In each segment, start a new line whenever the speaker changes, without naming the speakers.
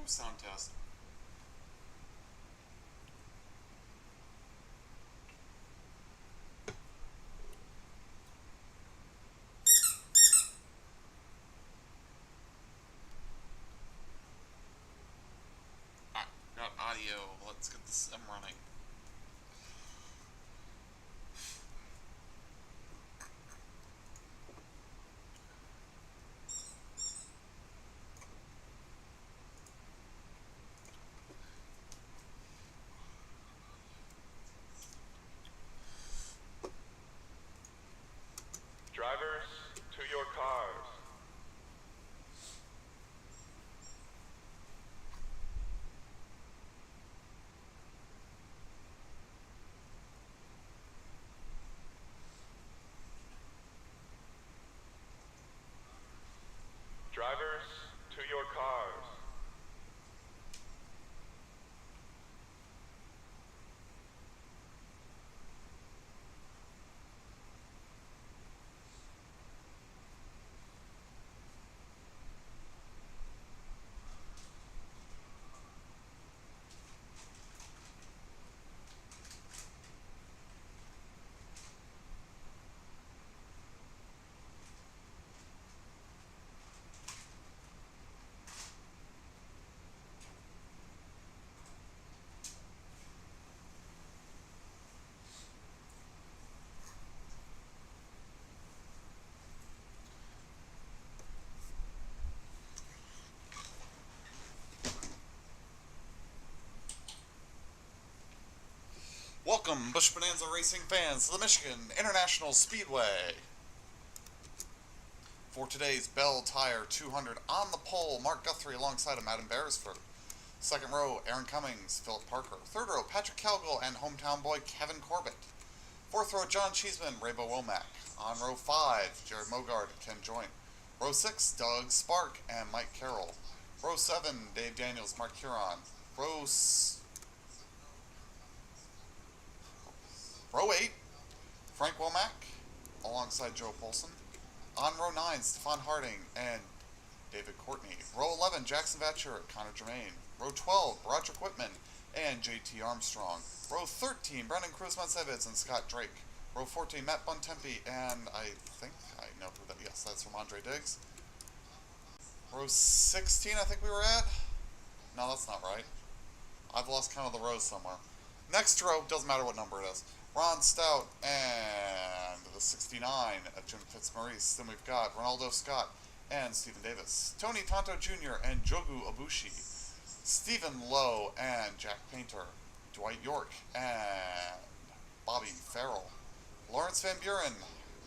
sound test. Alright, got audio. Let's get this running.
Drivers, to your cars. Drivers, to your cars.
Welcome, Busch Bonanza racing fans, to the Michigan International Speedway. For today's Belle Tire 200, on the pole, Mark Guthrie alongside of Madden Beresford. Second row, Aaron Cummings, Philip Parker. Third row, Patrick Calgill and hometown boy Kevin Corbett. Fourth row, John Cheeseman, Raybo Womack. On row 5, Jared Mogard, Ken Joint. Row 6, Doug Spark and Mike Carroll. Row 7, Dave Daniels, Mark Huron. Row 8, Frank Womack, alongside Joe Polson. On row 9, Stefan Harding and David Courtney. Row 11, Jackson Vatcher, Connor Germain. Row 12, Roger Whitman and JT Armstrong. Row 13, Brendan Cruz-Montsevids and Scott Drake. Row 14, Matt Bontempi, and I think I know who that, yes, that's from Andre Diggs. Row 16, I think we were at? No, that's not right. I've lost count of the rows somewhere. Next row, doesn't matter what number it is. Ron Stout and the 69 of Jim Fitzmaurice. Then we've got Ronaldo Scott and Stephen Davis. Tony Tonto Jr. and Jogu Abushi. Stephen Lowe and Jack Painter. Dwight York and Bobby Farrell. Lawrence Van Buren,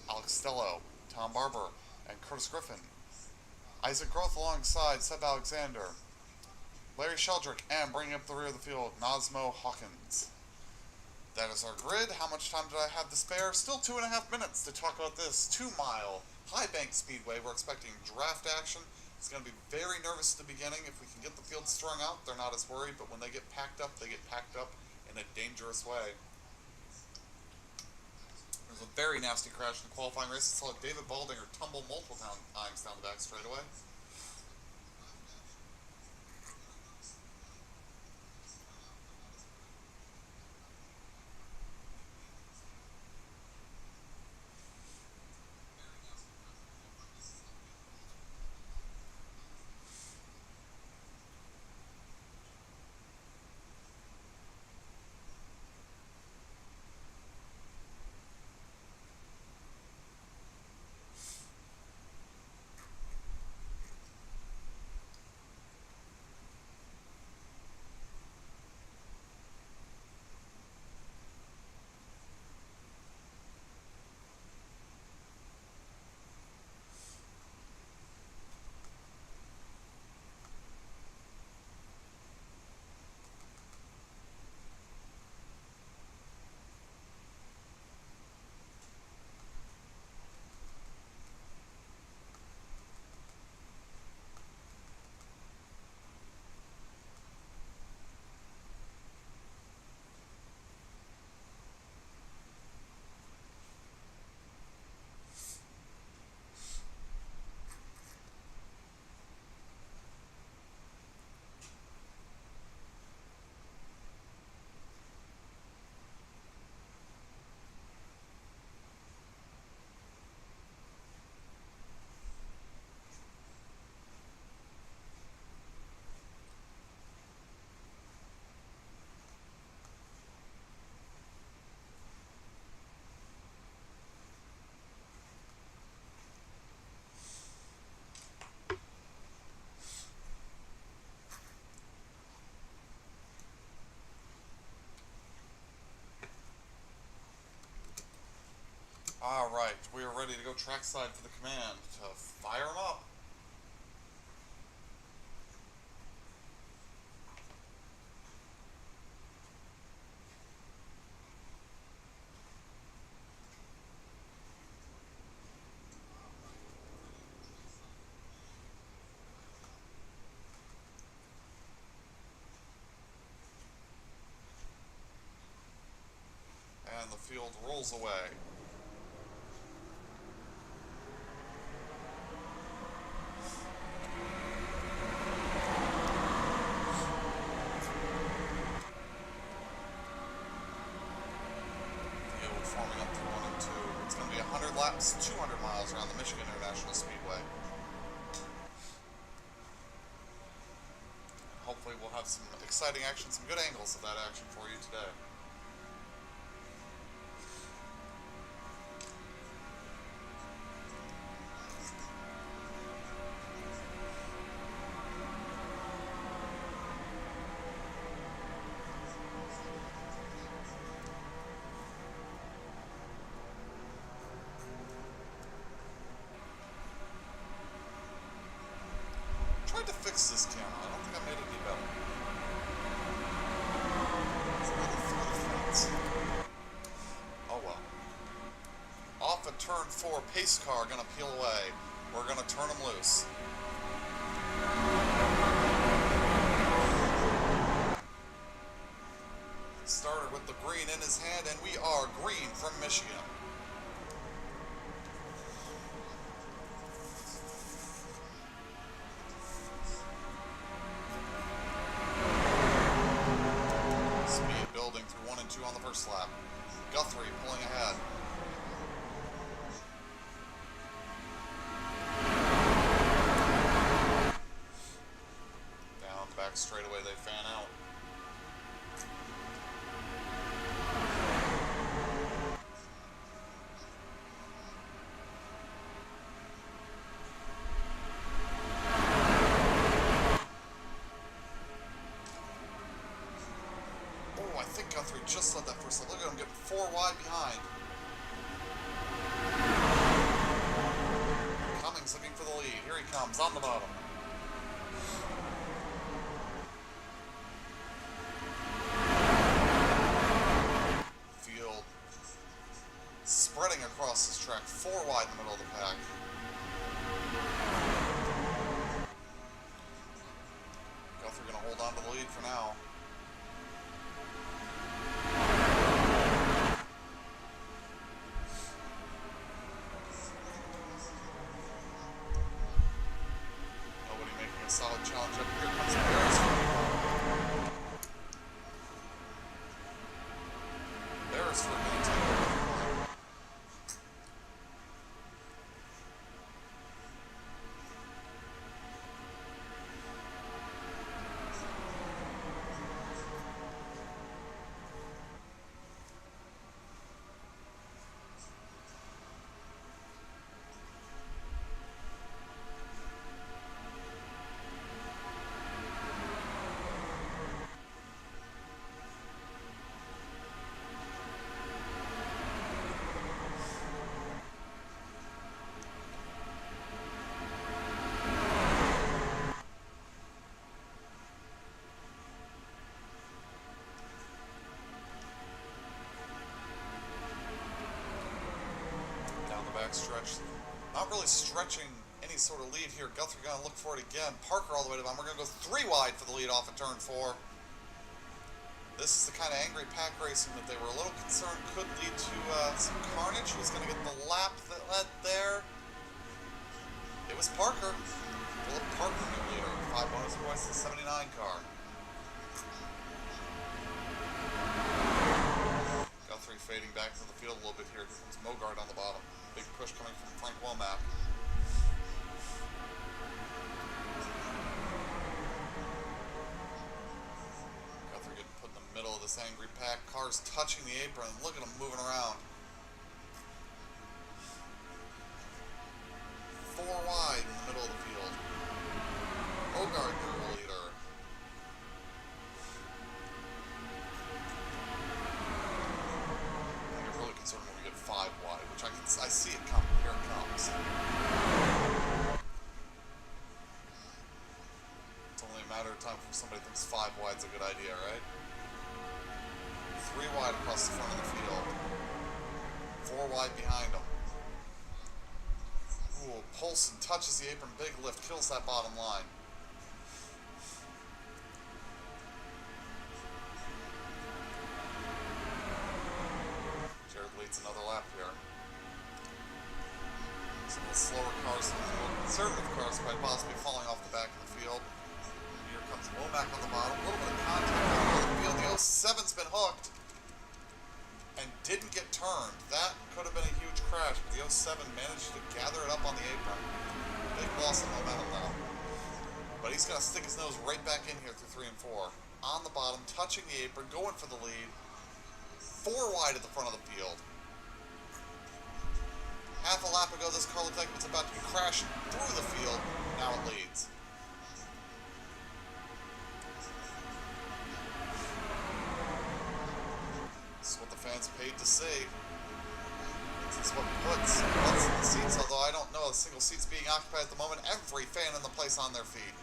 Alex Stello, Tom Barber, and Curtis Griffin. Isaac Groth alongside Seb Alexander. Larry Sheldrick, and bringing up the rear of the field, Nosmo Hawkins. That is our grid. How much time did I have to spare? Still 2.5 minutes to talk about this 2-mile high bank speedway. We're expecting draft action. It's going to be very nervous at the beginning. If we can get the field strung out, they're not as worried, but when they get packed up, they get packed up in a dangerous way. There was a very nasty crash in the qualifying race. I saw David Baldinger tumble multiple times down the back straightaway. ready to go trackside for the command to fire them up. And the field rolls away. Forming up through 1 and 2. It's going to be 100 laps, 200 miles around the Michigan International Speedway. Hopefully we'll have some exciting action, some good angles of that action for you today. Tried to fix this camera. I don't think I made it any better. It's a little through the fence. Oh well. Off at turn 4, pace car gonna peel away. We're gonna turn him loose. Started with the green in his hand, and we are green from Michigan. Building through 1 and 2 on the first lap. Guthrie pulling ahead. Down the back straightaway they fan out. I think Guthrie just let that first. Look at him getting 4 wide behind. Cummings looking for the lead. Here he comes on the bottom. Field spreading across this track, 4 wide in the middle of the pack. Guthrie going to hold on to the lead for now. Solid challenge up here. Comes Beresford going to take over. Backstretch. Not really stretching any sort of lead here. Guthrie going to look for it again. Parker all the way to the bottom. We're going to go 3 wide for the lead off of turn 4. This is the kind of angry pack racing that they were a little concerned could lead to some carnage. Who's going to get the lap that led there? It was Parker. Philip Parker, new leader. 5 bonus points to the 79 car. Guthrie fading back to the field a little bit here. Here comes Mogart on the bottom. Big push coming from Frank Womack. Guthrie getting put in the middle of this angry pack. Cars touching the apron. Look at them moving around. 4 wide in the middle of the field. Mogart, new leader. 5 wide, which I see it coming. Here it comes. It's only a matter of time before somebody thinks 5 wide's a good idea, right? 3 wide across the front of the field. 4 wide behind them. Ooh, Polson touches the apron, big lift, kills that bottom line. Jared leads another lap here. Some of the slower cars in the field, conservative cars quite possibly falling off the back of the field. Here comes Womack on the bottom, a little bit of contact on the field. The 07's been hooked and didn't get turned. That could have been a huge crash, but the 07 managed to gather it up on the apron. Big loss of momentum though. But he's going to stick his nose right back in here through 3 and 4. On the bottom, touching the apron, going for the lead. 4 wide at the front of the field. Half a lap ago, this car looked like it was about to be crashing through the field. Now it leads. This is what the fans paid to see. This is what puts butts in the seats, although I don't know a single seat's being occupied at the moment. Every fan in the place on their feet.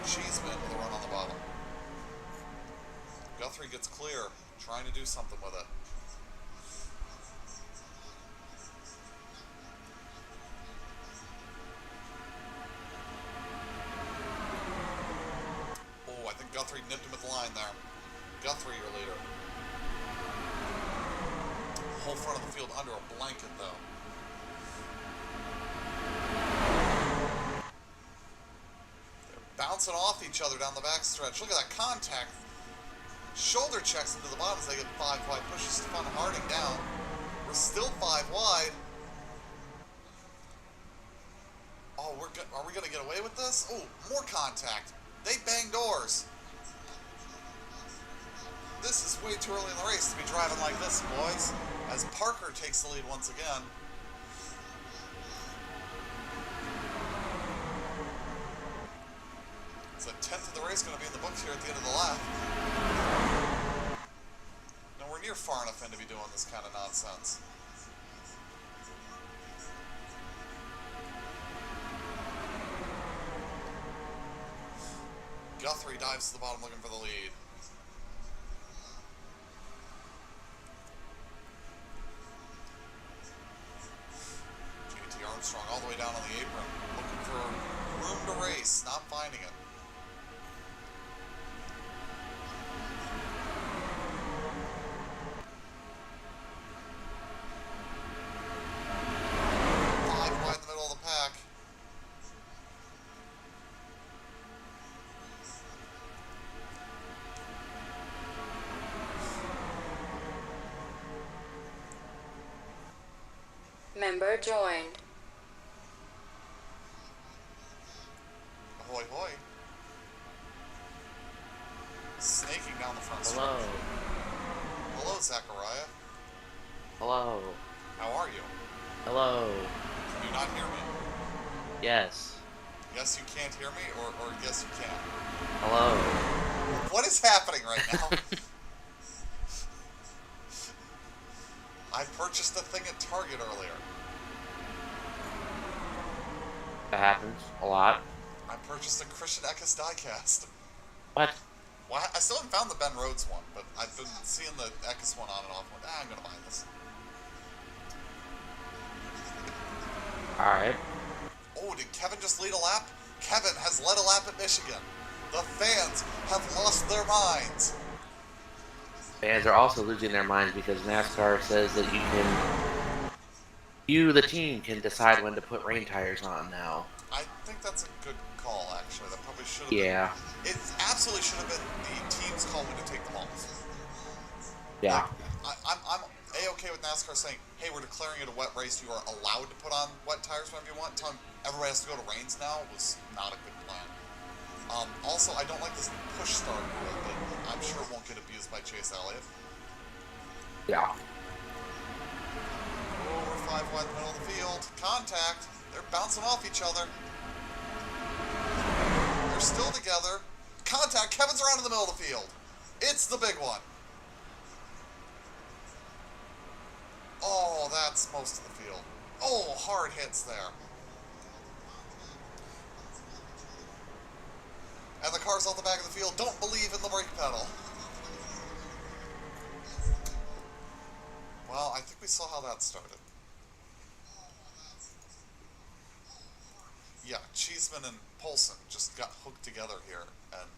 Cheeseman with a run on the bottom. Guthrie gets clear, trying to do something with it. Oh, I think Guthrie nipped him at the line there. Guthrie, your leader. Whole front of the field under a blanket, though. They're bouncing off each other down the backstretch. Look at that contact. Shoulder checks into the bottom as they get 5 wide. Pushes Stefan Harding down. We're still 5 wide. Oh, are we going to get away with this? Oh, more contact. They bang doors. This is way too early in the race to be driving like this, boys. As Parker takes the lead once again. It's a 10th of the race going to be in the books here at the end of the lap. Nowhere near far enough in to be doing this kind of nonsense. Guthrie dives to the bottom looking for the lead. JT Armstrong all the way down on the apron, looking for room to race, not finding it.
Member joined.
Ahoy, hoy. Snaking down the front stretch.
Hello.
Hello, Zachariah.
Hello.
How are you?
Hello.
Can you not hear me?
Yes.
Yes, you can't hear me, or yes, you can.
Hello.
What is happening right now? I purchased a thing at Target earlier.
That happens a lot.
I purchased a Christian Eckes diecast.
What?
Well, I still haven't found the Ben Rhodes one, but I've been seeing the Eckes one on and off. I'm gonna buy this.
Alright.
Oh, did Kevin just lead a lap? Kevin has led a lap at Michigan. The fans have lost their minds.
Fans are also losing their minds because NASCAR says that you, the team, can decide when to put rain tires on now.
I think that's a good call, actually. That probably should have
been.
It absolutely should have been the team's call when to take them off.
Yeah.
Like, I'm A-okay with NASCAR saying, hey, we're declaring it a wet race. You are allowed to put on wet tires whenever you want. Telling everybody has to go to rains now was not a good plan. Also, I don't like this push start rule, but I'm sure it won't get abused by Chase Elliott.
Yeah.
Oh, we're 5 wide in the middle of the field. Contact. They're bouncing off each other. They're still together. Contact. Kevin's around in the middle of the field. It's the big one. Oh, that's most of the field. Oh, hard hits there. And the cars off the back of the field don't believe in the brake pedal. Well, I think we saw how that started. Yeah, Cheeseman and Polson just got hooked together here, and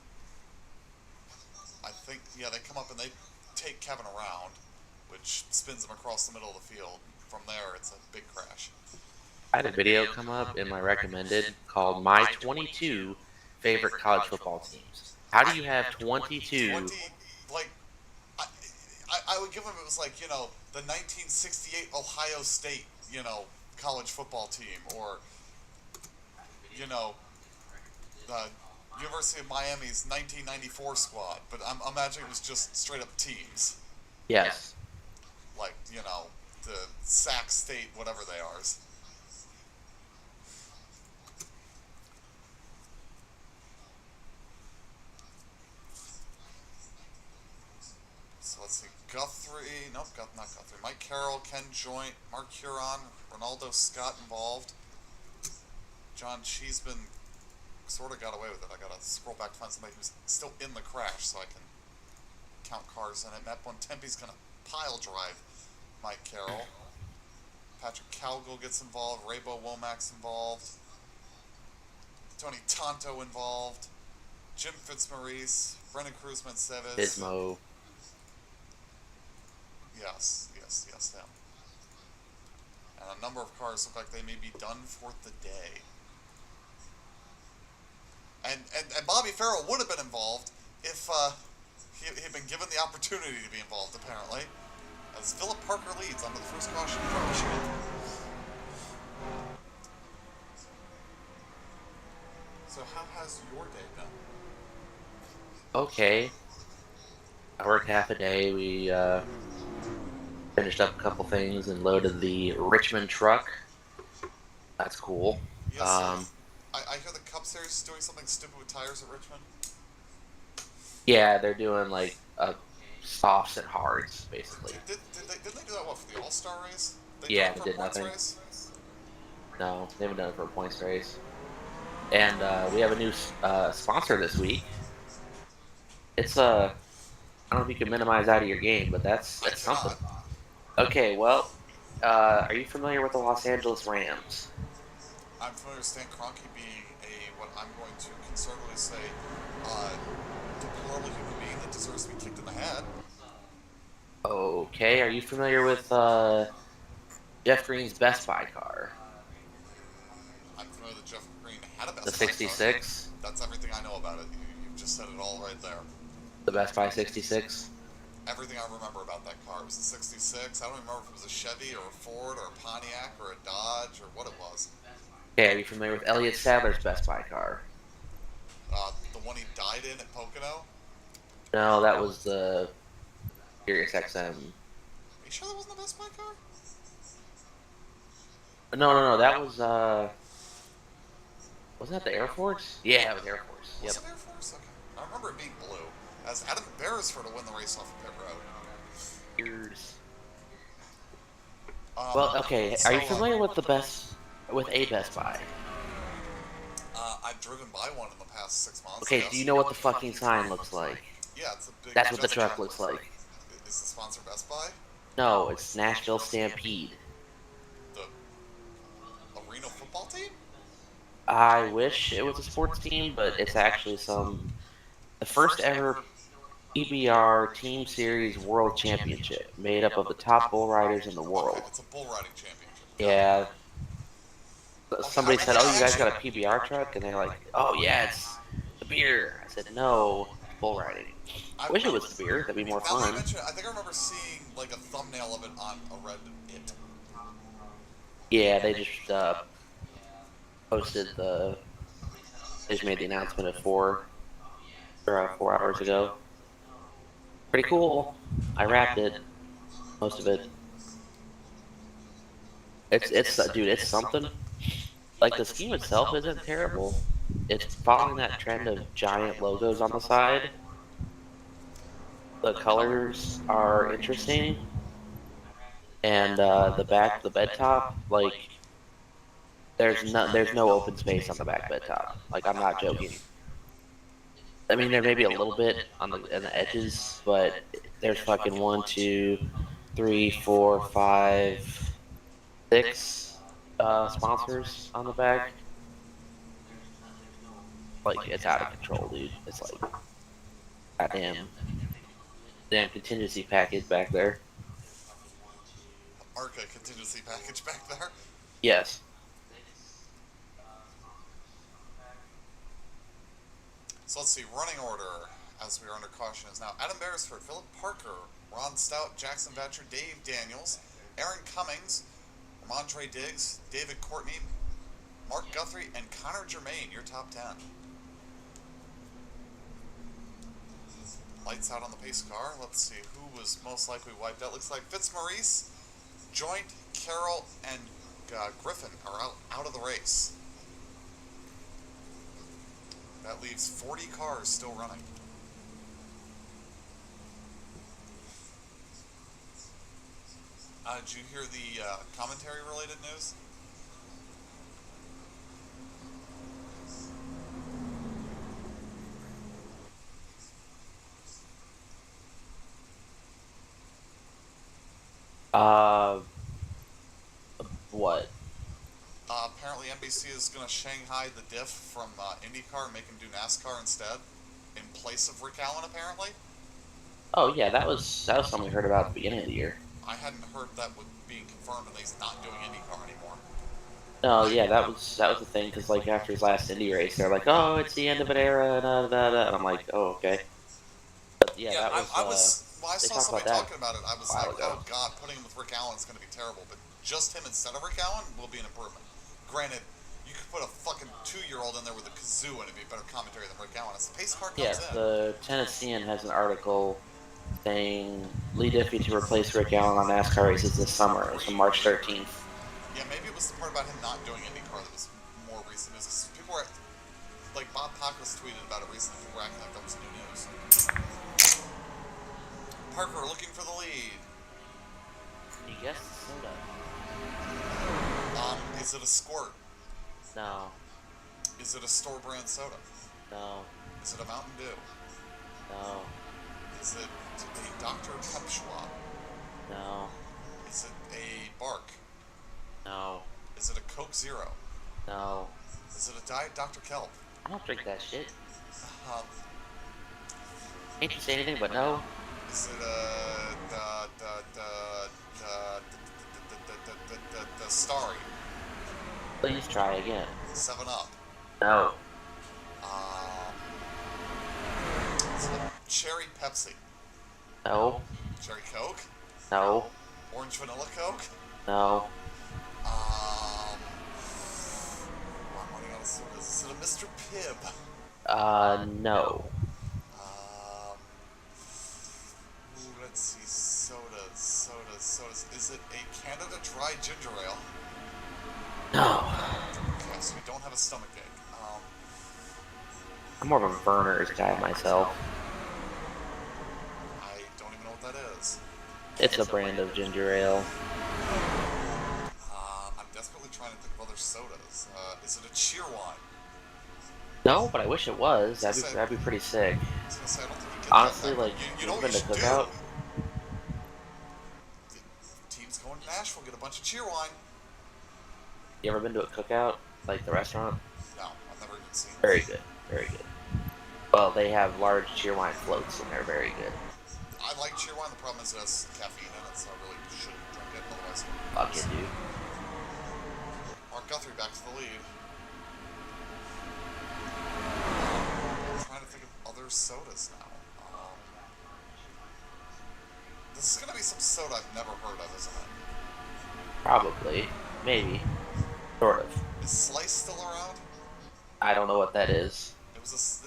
I think, yeah, they come up and they take Kevin around, which spins him across the middle of the field. From there, it's a big crash.
I had a video come up in my recommended called My 22 Favorite College Football Teams. How do you have 22?
20, like, I would give him, it was like, you know, the 1968 Ohio State, you know, college football team, or, you know, the University of Miami's 1994 squad, but I'm imagining it was just straight up teams.
Yes.
Like, you know, the Sac State, whatever they are. So let's see, Guthrie, nope, not Guthrie. Mike Carroll, Ken Joint, Mark Huron, Ronaldo Scott involved. John Cheeseman sort of got away with it. I gotta scroll back to find somebody who's still in the crash so I can count cars in it. Matt Bontempi's gonna pile drive Mike Carroll. Patrick Cowgill gets involved. Raybo Womack's involved. Tony Tonto involved. Jim Fitzmaurice. Brendan Cruz-Menceves.
Bismo.
Yes, him. And a number of cars look like they may be done for the day. And Bobby Farrell would have been involved if he had been given the opportunity to be involved, apparently. As Philip Parker leads onto the first caution from Michigan. So how has your day been?
Okay. I worked half a day. We finished up a couple things and loaded the Richmond truck. That's cool.
Yes, I hear the Cup Series is doing something stupid with tires at Richmond.
Yeah, they're doing like softs and hards, basically.
Didn't they do that, what, for the All-Star race?
Yeah,
did it for
did
a points
nothing.
race?
No, they haven't done it for a points race. And we have a new sponsor this week. It's I don't know if you can minimize out of your game, but that's something. Okay, well, are you familiar with the Los Angeles Rams?
I'm familiar with Stan Kroenke being what I'm going to conservatively say, deplorable human being that deserves to be kicked in the head.
Okay, are you familiar with Jeff Green's Best Buy car?
I'm familiar that Jeff Green had a Best
The
Buy
66?
car. That's everything I know about it. You've just said it all right there.
The Best Buy 66?
Everything I remember about that car was the 66. I don't remember if it was a Chevy or a Ford or a Pontiac or a Dodge or what it was.
Okay, are you familiar with Elliott Sadler's Best Buy car?
The one he died in at Pocono?
No, that was the Sirius XM.
Are you sure that wasn't the Best Buy car?
No, that was, wasn't that the Air Force? Yeah, it was Air Force. Yep.
Was it Air Force? Okay. I remember it being blue. As Adam Beresford to win the race off of pit road.
Ears. Well, okay, are you familiar with a Best Buy?
I've driven by one in the past 6 months.
Okay,
yes.
do you know what the fucking sign looks like?
Yeah, it's a big...
That's what the truck looks like.
Is the sponsor Best Buy?
No, it's Nashville Stampede.
The arena football team?
I wish it was a sports team, but it's actually the first ever PBR Team Series World Championship, made up of the top bull riders in the world.
Okay, it's a bull riding championship.
Yeah. Somebody said, "Oh, you guys got a PBR truck?" And they're like, "Oh yeah, it's the beer." I said, "No, it's bull riding." I wish it was the beer. That'd be more
Now that you
fun.
mention it, I think I remember seeing like a thumbnail of it on a Reddit.
Yeah, they just posted the. They just made the announcement at 4 hours ago. Pretty cool. I wrapped it, most of it. It's dude, it's something. Like the scheme itself isn't terrible. It's following that trend of giant logos on the side. The colors are interesting, and the bed top, like there's no open space on the back bed top. Like I'm not joking. I mean, there may be a little bit on the edges, but there's fucking one, two, three, four, five, six sponsors on the back. Like it's out of control, dude. It's like goddamn damn contingency package back there.
ARCA contingency package back there.
Yes.
So let's see, running order, as we are under caution, is now Adam Beresford, Philip Parker, Ron Stout, Jackson Vatcher, Dave Daniels, Aaron Cummings, Ramondre Diggs, David Courtney, Mark Guthrie, and Connor Germain, your top 10. Lights out on the pace car. Let's see who was most likely wiped out. Looks like Fitzmaurice, Joint, Carroll, and Griffin are out of the race. That leaves 40 cars still running. Did you hear the commentary related news?
What?
Apparently NBC is going to Shanghai the diff from IndyCar and make him do NASCAR instead, in place of Rick Allen, apparently.
Oh yeah, that was something we heard about at the beginning of the year.
I hadn't heard that was being confirmed and he's not doing IndyCar anymore.
No, yeah, that was the thing, because like after his last Indy race, they're like, oh, it's the end of an era, and I'm like, oh, okay. But yeah, that was.
When I saw somebody talking about it, I was like, oh god, putting him with Rick Allen is going to be terrible. But just him instead of Rick Allen will be an improvement. Granted, you could put a fucking 2-year-old in there with a kazoo and it'd be better commentary than Rick Allen. As the pace car comes in.
The Tennessean has an article saying Lee Diffie to replace Rick Allen on NASCAR races this summer. It was from March 13th.
Yeah, maybe it was the part about him not doing IndyCar that was more recent news. People were, like Bob Pockrass tweeted about it recently. People were acting like that was new news. Parker looking for the lead.
You guessed soda.
Is it a squirt?
No.
Is it a store brand soda?
No.
Is it a Mountain Dew?
No.
Is it a Dr. Pepschwa?
No.
Is it a Bark?
No.
Is it a Coke Zero?
No.
Is it a Diet Dr. Kelp?
I don't drink that shit. Can't you say anything but no?
Is it a the Starry?
Please try again.
7-Up.
No.
Is it a Cherry Pepsi?
No.
Cherry Coke?
No.
Orange Vanilla Coke?
No.
I'm running out of sodas. Is it a Mr. Pibb?
No.
Let's see. Sodas. Is it a Canada Dry Ginger Ale?
No.
Okay, so we don't have a stomach ache.
I'm more of a Verner's guy myself.
I don't even know what that is.
It's a brand of ginger ale.
I'm desperately trying to think of other sodas. Is it a Cheerwine?
No, but I wish it was. That'd be pretty sick.
I was gonna say, I don't think you get
Honestly,
that.
like,
you know what
been
you
to
should
Cookout?
do? Teams going to Nashville, get a bunch of Cheerwine.
You ever been to a Cookout, like the restaurant?
No, I've never even seen
Very
this.
good, very good. Well, they have large cheerwine floats, and they're very good.
I like Cheerwine. The problem is it has caffeine in it, so I really shouldn't drink it. Otherwise,
Fuck it, dude.
Mark Guthrie back to the lead. I'm trying to think of other sodas now. This is gonna be some soda I've never heard of, isn't it?
Probably. Maybe. Sort of.
Is Slice still around?
I don't know what that is.
It was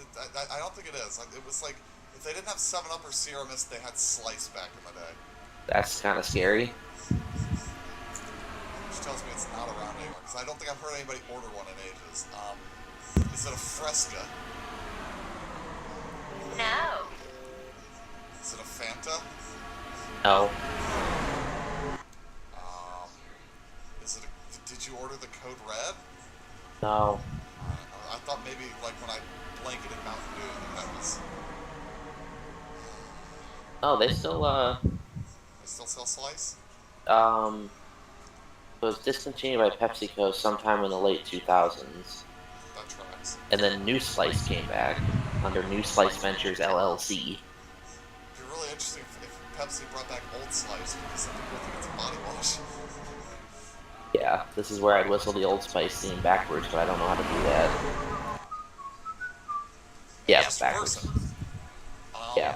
I don't think it is. It was like, if they didn't have 7-Up or Sierra Mist, they had Slice back in the day.
That's kind of scary.
Which tells me it's not around anymore, because I don't think I've heard anybody order one in ages. Is it a Fresca?
No.
Is it a Fanta?
No.
Um, is it a, did you order the code red?
No.
I thought maybe like when I blanketed Mountain Dew that was.
Oh, they still
They still sell Slice?
um it was discontinued by PepsiCo sometime in the late 2000s,
That tracks.
and then New Slice came back under New Slice Ventures LLC.
It'd be really interesting if Pepsi brought back Old Slice because some people think it's a body wash.
Yeah, this is where I'd whistle the Old Spice theme backwards, but I don't know how to do that. Yeah,
Just
backwards.
reverse it.
Yeah.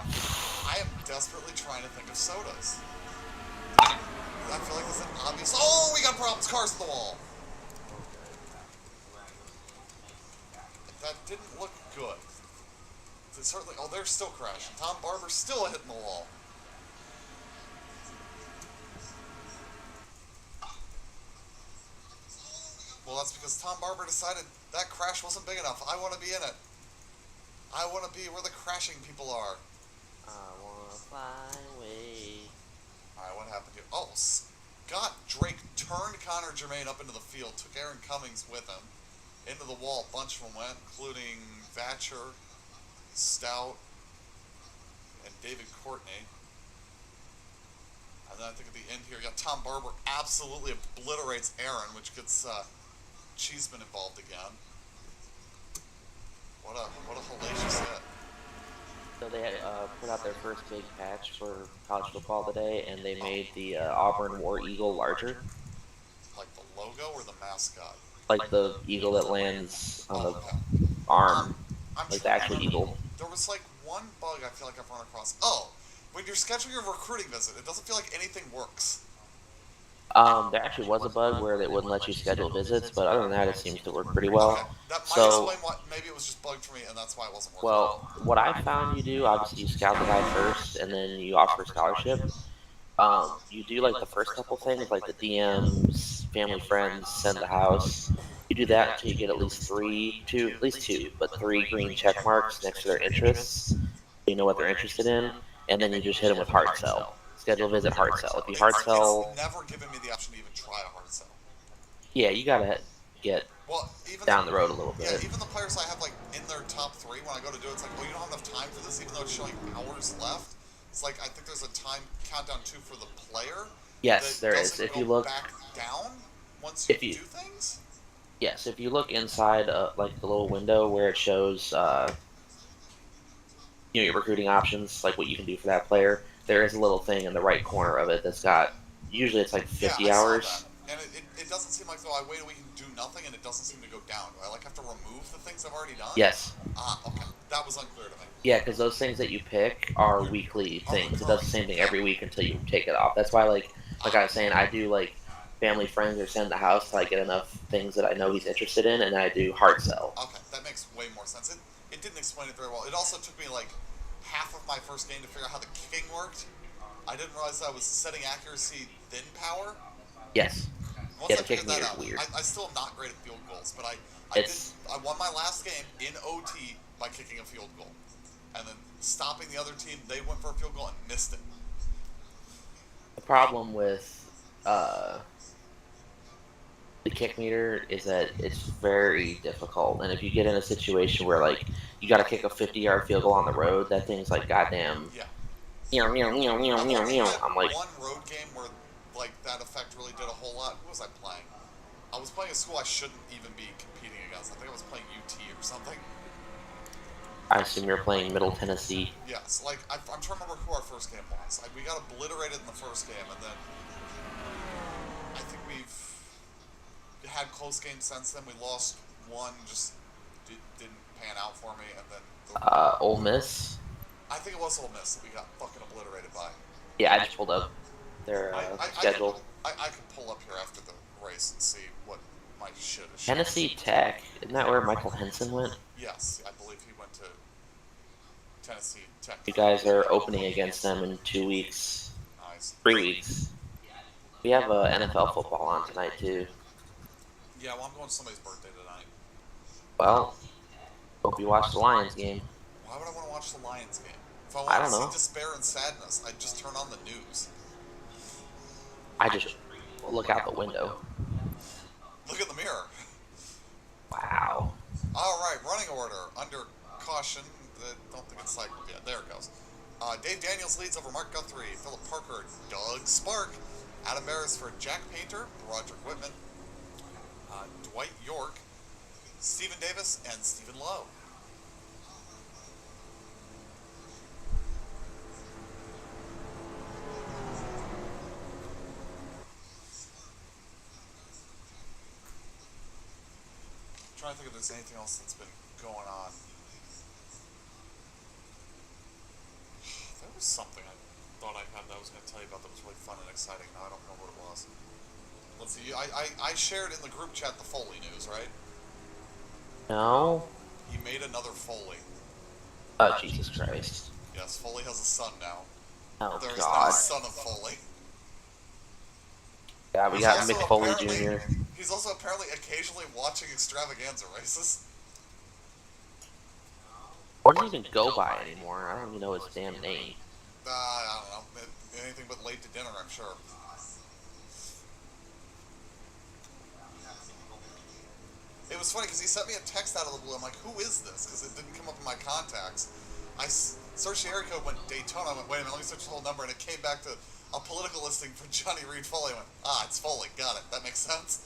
I am desperately trying to think of sodas. I feel like this is an obvious. Oh, we got problems. Cars in the wall. That didn't look good. It certainly. Oh, they're still crashing. Tom Barber's still hitting the wall. Well, that's because Tom Barber decided that crash wasn't big enough. I want to be in it. I want to be where the crashing people are.
I wanna fly away.
Alright, what happened here? Oh, Scott Drake turned Connor Germain up into the field, took Aaron Cummings with him. Into the wall, a bunch of them went, including Vatcher, Stout, and David Courtney. And then I think at the end here, you got Tom Barber absolutely obliterates Aaron, which gets Cheeseman involved again. What a hellacious hit.
So they had put out their first big patch for college football today, and they made the Auburn War Eagle larger.
Like the logo or the mascot?
Like the eagle that lands on the
Okay.
arm,
I'm
like the
trying to
actual
remember.
eagle.
There was like one bug I feel like I've run across. Oh, when you're scheduling your recruiting visit, it doesn't feel like anything works.
There actually was a bug where they wouldn't let you schedule visits, but other than that, it seems to work pretty
Okay,
well.
that might
So,
explain why. Maybe it was just bugged for me, and that's why it wasn't working.
well, what I found you do, obviously you scout the guy first, and then you offer a scholarship. You do like the first couple things, like the DMs, family friends, send the house. You do that until you get at least two, but three green check marks next to their interests. So you know what they're interested in, and then you just hit them with hard sell. Schedule a visit, hard sell. If you hard sell,
It's never given me the option to even try a hard sell.
yeah, you gotta get
Well, even
down the road a little
yeah,
bit.
even the players I have like in their top three, when I go to do it, it's like, oh, you don't have enough time for this, even though it's showing hours left. It's like I think there's a time countdown too for the player.
Yes,
that
there is.
doesn't
If
go
you look,
back down once you
if you
do things.
yes, if you look inside, like the little window where it shows, your recruiting options, like what you can do for that player, there is a little thing in the right corner of it that's got. Usually, it's like
Yeah,
50
I saw
hours.
that, and it doesn't seem like though I wait a week and do nothing, and it doesn't seem to go down. Do I like have to remove the things I've already done?
Yes.
Ah, okay, that was unclear to me.
Yeah, because those things that you pick are weekly things. It does the same thing every week until you take it off. That's why, like I was saying, I do like family friends or send the house till I get enough things that I know he's interested in, and I do hard sell.
Okay, that makes way more sense. It didn't explain it very well. It also took me like half of my first game to figure out how the kicking worked. I didn't realize I was setting accuracy then power.
Yes.
Once
Yeah,
I
the kick
figured that
meter's
out,
weird.
I still am not great at field goals, but I
It's
won my last game in OT by kicking a field goal. And then stopping the other team, they went for a field goal and missed it.
the problem with the kick meter is that it's very difficult, and if you get in a situation where like you got to kick a 50-yard field goal on the road, that thing's like goddamn.
Yeah.
I'm
I've
like,
one road game where like that effect really did a whole lot. Who was I playing? I was playing a school I shouldn't even be competing against. I think I was playing UT or something.
I assume you're playing Middle Tennessee.
Yes, like I'm trying to remember who our first game was. We got obliterated in the first game, and then I think we've had close games since then. We lost one, just didn't pan out for me, and then
Ole Miss.
I think it was Ole Miss that we got fucking obliterated by.
Yeah, I just pulled up their schedule.
I could pull up here after the race and see what my shit is.
Tennessee Tech. Isn't that where Michael Henson went?
Yes, I believe he went to Tennessee Tech.
You guys are opening against them in 2 weeks.
Nice.
3 weeks. We have NFL football on tonight too.
Yeah, well, I'm going to somebody's birthday tonight.
Well, hope you watch the Lions game.
Why would I want to watch the Lions game? If I
I
wanted to
don't
see
know.
despair and sadness, I'd just turn on the news.
I just look out the window.
Look in the mirror.
Wow.
Alright, running order. Under caution. Don't think it's like... Yeah, there it goes. Dave Daniels leads over Mark Guthrie, Philip Parker, Doug Spark, Adam Beresford, Jack Painter, Roderick Whitman, Dwight York, Stephen Davis, and Stephen Lowe. I'm trying to think if there's anything else that's been going on. There was something I thought I had that I was going to tell you about that was really fun and exciting. Now I don't know what it was. Let's see. I shared in the group chat the Foley news, right?
No.
He made another Foley.
Oh, Jesus Christ.
Yes, Foley has a son now.
Oh,
There is now
God.
a son of Foley.
Yeah, we
He's
got
also
Mick Foley
apparently-
Jr.
He's also apparently occasionally watching extravaganza races.
What does he even go by anymore? I don't even know his damn name.
I don't know. Anything but late to dinner, I'm sure. It was funny because he sent me a text out of the blue. I'm like, who is this? Because it didn't come up in my contacts. I searched the area code, went Daytona. I went, wait a minute, let me search the whole number. And it came back to a political listing for Johnny Reed Foley. I went, it's Foley. Got it. That makes sense.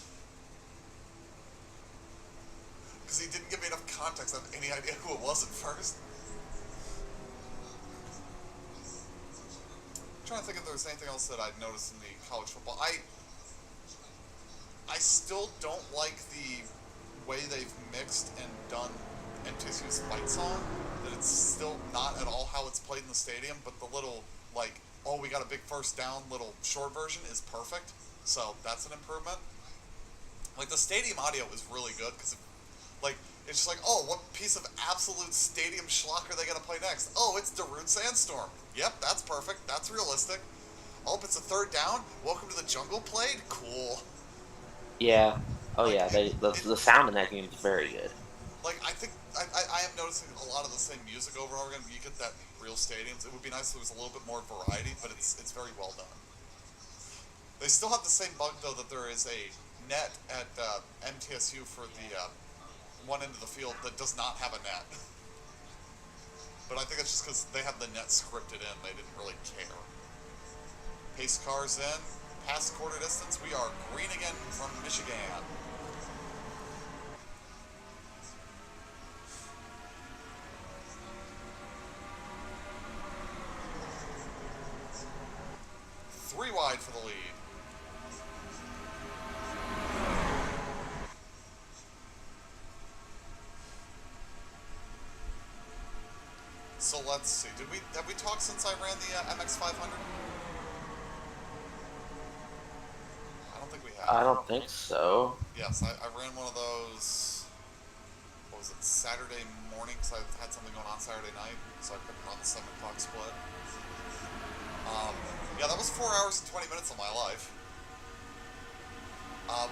Because he didn't give me enough context. I have any idea who it was at first. I'm trying to think if there was anything else that I'd noticed in the college football. I still don't like the way they've mixed and done MTSU's fight song. That it's still not at all how it's played in the stadium, but the little, like, oh, we got a big first down little short version is perfect. So that's an improvement. Like, the stadium audio is really good because, like, it's just like, oh, what piece of absolute stadium schlock are they going to play next? Oh, it's Darude Sandstorm. Yep, that's perfect. That's realistic. Oh, it's a third down. Welcome to the Jungle played? Cool.
Yeah. Oh,
Like,
yeah. The sound in that game is very good.
Like, I think I am noticing a lot of the same music over and over again. You get that real stadiums. It would be nice if there was a little bit more variety, but it's very well done. They still have the same bug, though, that there is a net at MTSU for the one end of the field that does not have a net. But I think that's just because they have the net scripted in. They didn't really care. Pace cars in. Past quarter distance. We are green again from Michigan. Three wide for the lead. So let's see. Have we talked since I ran the MX500? I don't think we have.
I don't think so.
Yes, I ran one of those. What was it? Saturday morning, because I had something going on Saturday night, so I couldn't run the 7 o'clock split. Yeah, that was 4 hours and 20 minutes of my life.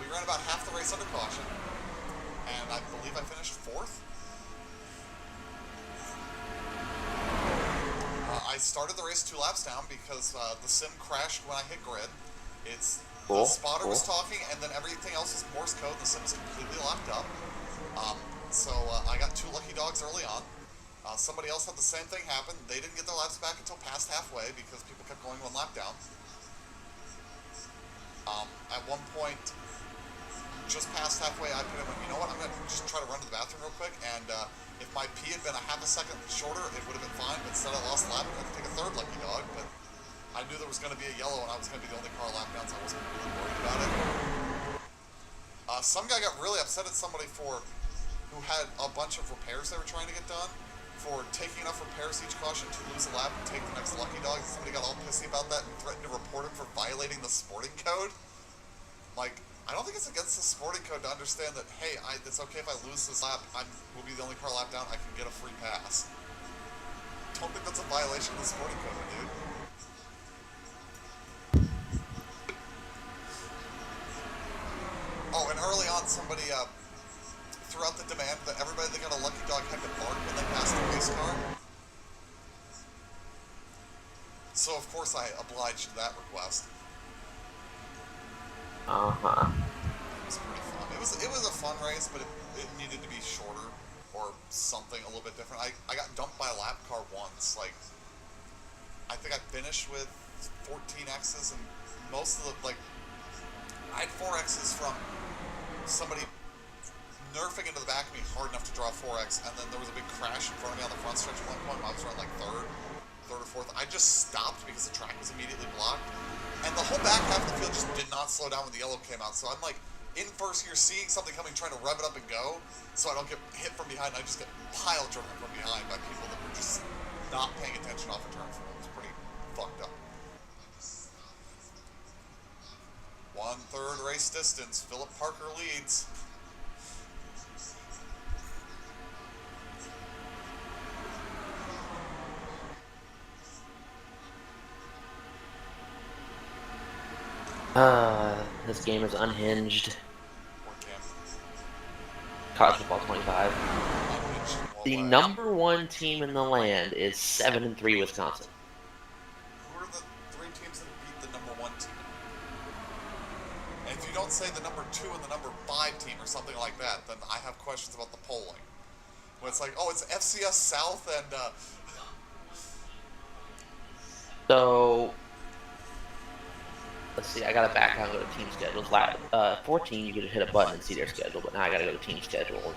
We ran about half the race under caution, and I believe I finished 4th. I started the race 2 laps down because the sim crashed when I hit grid. The spotter was talking, and then everything else is Morse code. The sim is completely locked up. So I got 2 lucky dogs early on. Somebody else had the same thing happen. They didn't get their laps back until past halfway because people kept going 1 lap down. At one point, just past halfway, I put in, you know what, I'm going to just try to run to the bathroom real quick, and if my pee had been a half a second shorter, it would have been fine, but instead I lost a lap and had to take a 3rd lucky dog, but I knew there was going to be a yellow and I was going to be the only car lap down, so I wasn't really worried about it. Some guy got really upset at somebody who had a bunch of repairs they were trying to get done, for taking enough repairs each caution to lose a lap and take the next lucky dog. Somebody got all pissy about that and threatened to report him for violating the sporting code. Like, I don't think it's against the sporting code to understand that, hey, it's okay if I lose this lap, will be the only car lap down, I can get a free pass. Don't think that's a violation of the sporting code, dude. Oh, and early on, somebody threw out the demand that everybody that got a lucky dog had to bark when they passed the race car. So of course I obliged to that request.
Uh-huh.
It was pretty fun. It was a fun race, but it needed to be shorter or something a little bit different. I got dumped by a lap car once. Like, I think I finished with 14 X's, and most of the, like, I had 4 X's from somebody nerfing into the back of me hard enough to draw a 4X, and then there was a big crash in front of me on the front stretch at one point. I was around like third or fourth. I just stopped because the track was immediately blocked, and the whole back half of the field just did not slow down when the yellow came out. So I'm like in first gear, seeing something coming, trying to rev it up and go, so I don't get hit from behind. I just get pile driven from behind by people that were just not paying attention off the turn 4. It was pretty fucked up. 1/3 race distance. Philip Parker leads.
This game is unhinged.
Or Cam.
College football 25.
Unhinged.
The number 1 team in the land is 7-3 Wisconsin.
Who are the 3 teams that beat the number 1 team? And if you don't say the number 2 and the number 5 team or something like that, then I have questions about the polling. When it's like, oh, it's FCS South and
So, let's see, I gotta back out and go to team schedules. 14, you could hit a button and see their schedule, but now I gotta go to team schedule. And,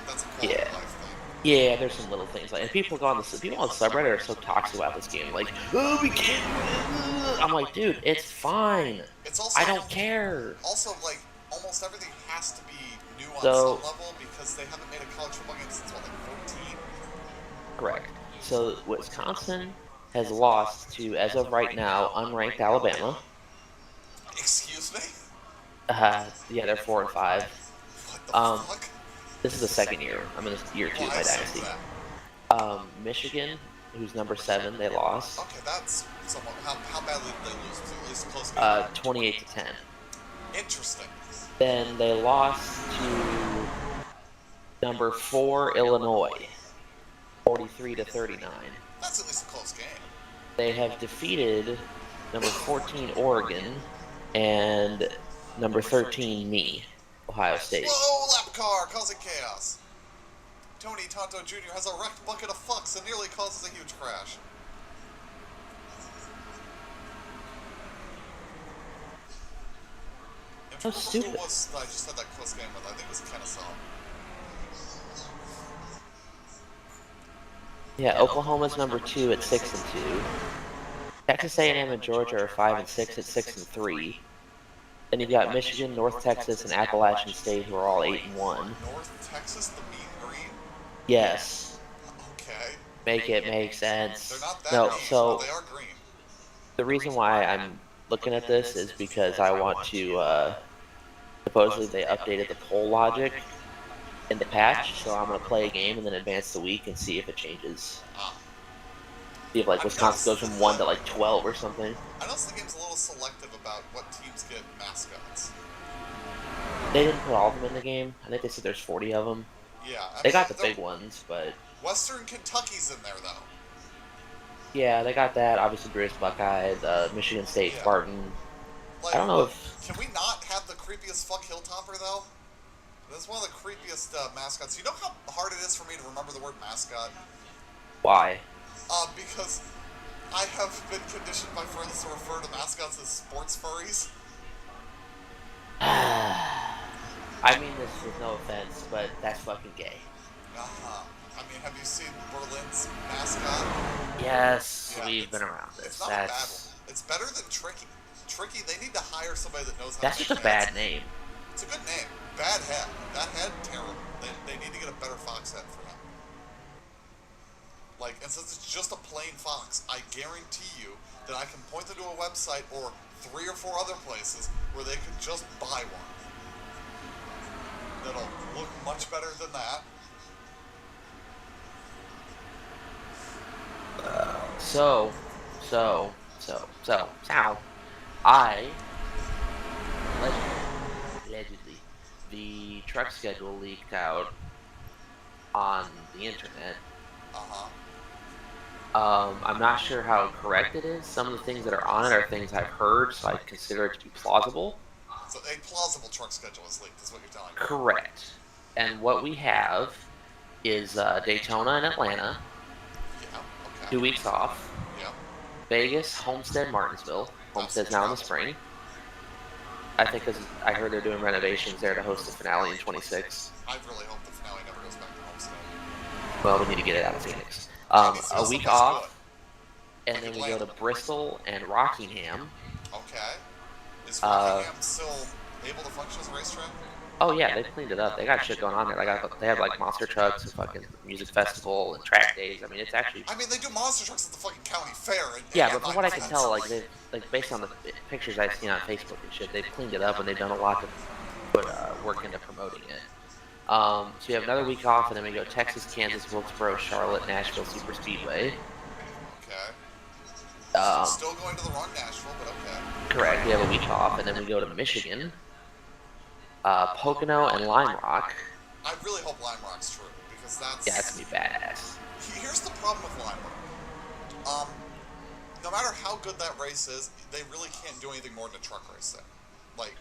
that's a quality
yeah.
of life thing.
Yeah, there's some little things like, and people on the subreddit are so toxic about this game. Like, oh, we can't. I'm like, dude, it's fine.
It's also
I don't care.
Also, like, almost everything has to be new on
So-
some level because they haven't made a college football game since what, like 14?
Correct. So Wisconsin has lost to, as of right now, unranked Alabama.
Excuse me?
Yeah, they're 4 and 5.
What the
Um,
fuck?
This is the second year. I'm in year 2 of my
I assume
dynasty.
that.
Michigan, who's number 7, they lost.
Okay, that's somewhat. How badly did they lose? Was it at least a close game?
28 to 10.
Interesting.
Then they lost to number 4 Illinois, 43 to 39.
That's at least a close game.
They have defeated number 14 Oregon and number 13 me, Ohio State.
Whoa, lap car causing chaos. Tony Tonto Jr. has a wrecked bucket of fucks and nearly causes a huge crash.
So stupid.
Who was I just had that close game with? I think it was Kennesaw.
Yeah, Oklahoma's number 2 at 6 and 2. Texas A&M and Georgia are 5 and 6 at 6 and 3. Then you've got Michigan, North Texas, and Appalachian State, who are all 8 and 1.
North Texas, the mean green?
Yes,
Okay.
make it make sense.
They're not that
No,
green,
so
but they are green.
the reason why I'm looking at this is because I want to, supposedly they updated the poll logic in the patch, so I'm going to play a game and then advance the week and see if it changes.
Ah.
See if, like, Wisconsin goes from 1 to, like, 12 or something.
I noticed the game's a little selective about what teams get mascots.
They didn't put all of them in the game. I think they said there's 40 of them.
Yeah. I
They
mean,
got the
they're-
big ones, but...
Western Kentucky's in there, though.
Yeah, they got that. Obviously, Bruce Buckeye, Michigan State,
Yeah.
Spartan.
Like,
I don't know if...
Can we not have the creepiest fuck Hilltopper, though? That's one of the creepiest mascots. You know how hard it is for me to remember the word mascot?
Why?
Because I have been conditioned by friends to refer to mascots as sports furries.
I mean this with no offense, but that's fucking gay.
Uh-huh. I mean, have you seen Berlin's mascot?
Yes,
Yeah,
we've
it's-
been around this.
It's not a bad
That's
one. It's better than Tricky. Tricky, they need to hire somebody that knows how
that's
to
just a
make
bad
heads.
name.
It's a good name. Bad head. That head, terrible. They need to get a better fox head for him. Like, and since it's just a plain fox, I guarantee you that I can point them to a website or 3 or 4 other places where they could just buy one. That'll look much better than that.
So, I allegedly, the truck schedule leaked out on the internet.
Uh-huh.
I'm not sure how correct it is. Some of the things that are on it are things I've heard, so I consider it to be plausible.
So a plausible truck schedule is leaked, is what you're telling me.
Correct. And what we have is Daytona and Atlanta,
Yeah. Okay.
2 weeks off.
Yeah.
Vegas, Homestead, Martinsville.
That's
Homestead's now in the spring. I think because I heard they're doing renovations there to host the finale in 26.
I really hope the finale never goes back to Homestead.
Well, we need to get it out of Phoenix.
It needs to go
A week
someplace
off,
good.
and
Like
then we go to
Atlanta.
Bristol and Rockingham.
Okay. Is
Uh,
Rockingham still able to function as a racetrack?
Oh yeah, they cleaned it up. They got shit going on there. They have like monster trucks and fucking music festival and track days. I mean, it's actually
I mean, they do monster trucks at the fucking county fair.
yeah. But from what I can tell, like they based on the pictures I've seen on Facebook and shit, they've cleaned it up and they've done a lot to put work into promoting it. So we have another week off, and then we go Texas, Kansas, Wilkesboro, Charlotte, Nashville Super Speedway.
Okay. Still going to the wrong Nashville, but okay.
Correct. We have a week off, and then we go to Michigan, Pocono, and Lime Rock.
I really hope Lime Rock's true, because that's...
Yeah, it's gonna be badass.
Here's the problem with Lime Rock. No matter how good that race is, they really can't do anything more than a truck race there. Like...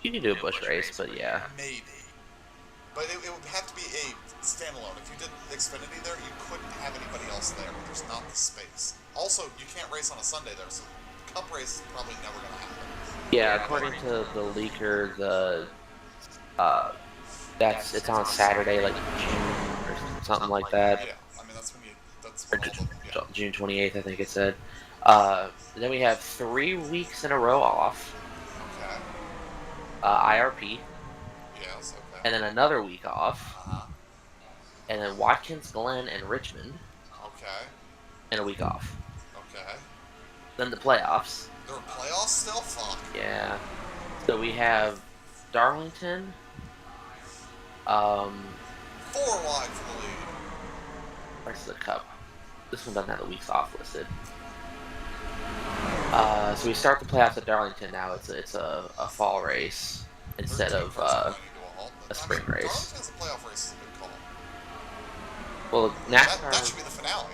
You can do a Busch race, but yeah.
Maybe. But it would have to be a standalone. If you did Xfinity there, you couldn't have anybody else there. There's not the space. Also, you can't race on a Sunday there, so the Cup race is probably never going to happen.
Yeah, according to the leaker, it's on Saturday, like June or something like that.
Yeah, I mean that's when you
Or June 28th, I think it said. Then we have 3 weeks in a row off.
Okay.
IRP.
Yes. Okay.
And then another week off.
Uh-huh.
And then Watkins Glen and Richmond.
Okay.
And a week off.
Okay.
Then the playoffs.
There are playoffs still? Fuck.
Yeah. So we have Darlington.
4 wide for the lead.
Where's the Cup? This one doesn't have the weeks off listed. So we start the playoffs at Darlington now. It's a fall race instead of a spring race.
Darlington's a playoff race is a good call.
Well, NASCAR.
That should be the finale.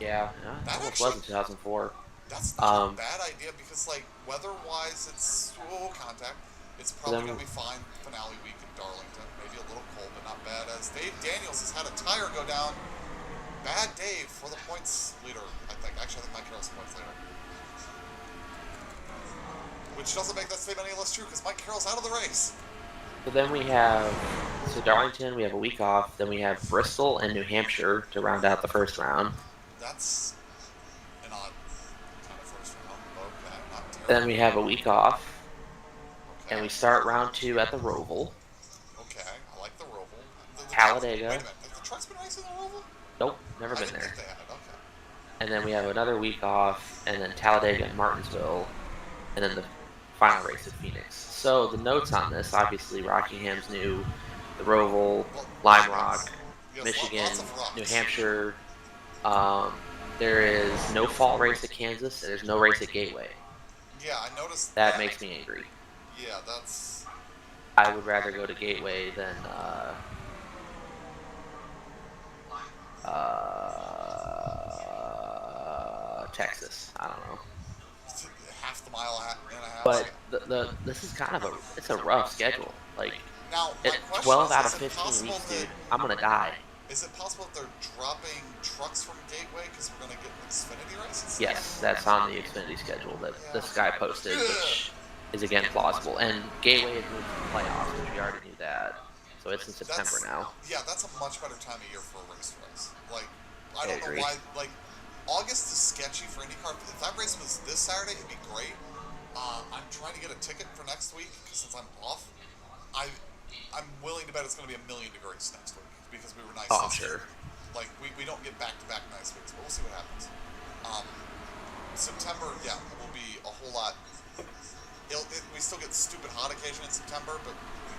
Yeah,
That
almost
actually-
was in 2004.
That's not a bad idea because, like, weather-wise, it's contact. It's probably going to be fine finale week in Darlington. Maybe a little cold, but not bad. As Dave Daniels has had a tire go down. Bad Dave for the points leader, I think. Actually, I think Mike Carroll's the points leader. Which doesn't make that statement any less true because Mike Carroll's out of the race.
So then we have Darlington. We have a week off. Then we have Bristol and New Hampshire to round out the first round.
That's an odd kind of first round, but okay, not terrible.
Then we have a week off,
Okay.
and we start round 2 at the Roval.
Okay, I like the Roval.
Talladega.
Wait a minute, have the trucks been racing the Roval?
Nope, never
I
been
didn't
there.
think they had, okay.
And then we have another week off, and then Talladega and Martinsville, and then the final race at Phoenix. So the notes on this, obviously Rockingham's new, the Roval, Lime Rock,
Yes,
Michigan,
lots of rocks.
New Hampshire. There is no fall race at Kansas, and there's no race at Gateway.
Yeah, I noticed
That makes me angry.
Yeah, that's...
I would rather go to Gateway than Texas. I don't know.
half the mile and a half.
But this is kind of it's a rough schedule. Like
Now, my
it,
question
12
is,
out
is
of
it
15
possible
weeks,
that-
dude. I'm gonna die.
Is it possible that they're dropping trucks from Gateway because we're going to get an Xfinity race instead?
Yes, that's on the Xfinity schedule that this guy posted, which is again plausible. And Gateway is moved to the playoffs, which we already knew that. So it's in September now.
Yeah, that's a much better time of year for a race for us. Like, I
I
don't
agree.
know why. Like, August is sketchy for IndyCar. If that race was this Saturday, it'd be great. I'm trying to get a ticket for next week because since I'm off, I'm willing to bet it's going to be 1,000,000 degrees next week because we were nice.
Oh,
this
sure.
year. Like, we don't get back-to-back nice weeks, but we'll see what happens. September, yeah, it will be a whole lot. We still get stupid hot occasion in September, but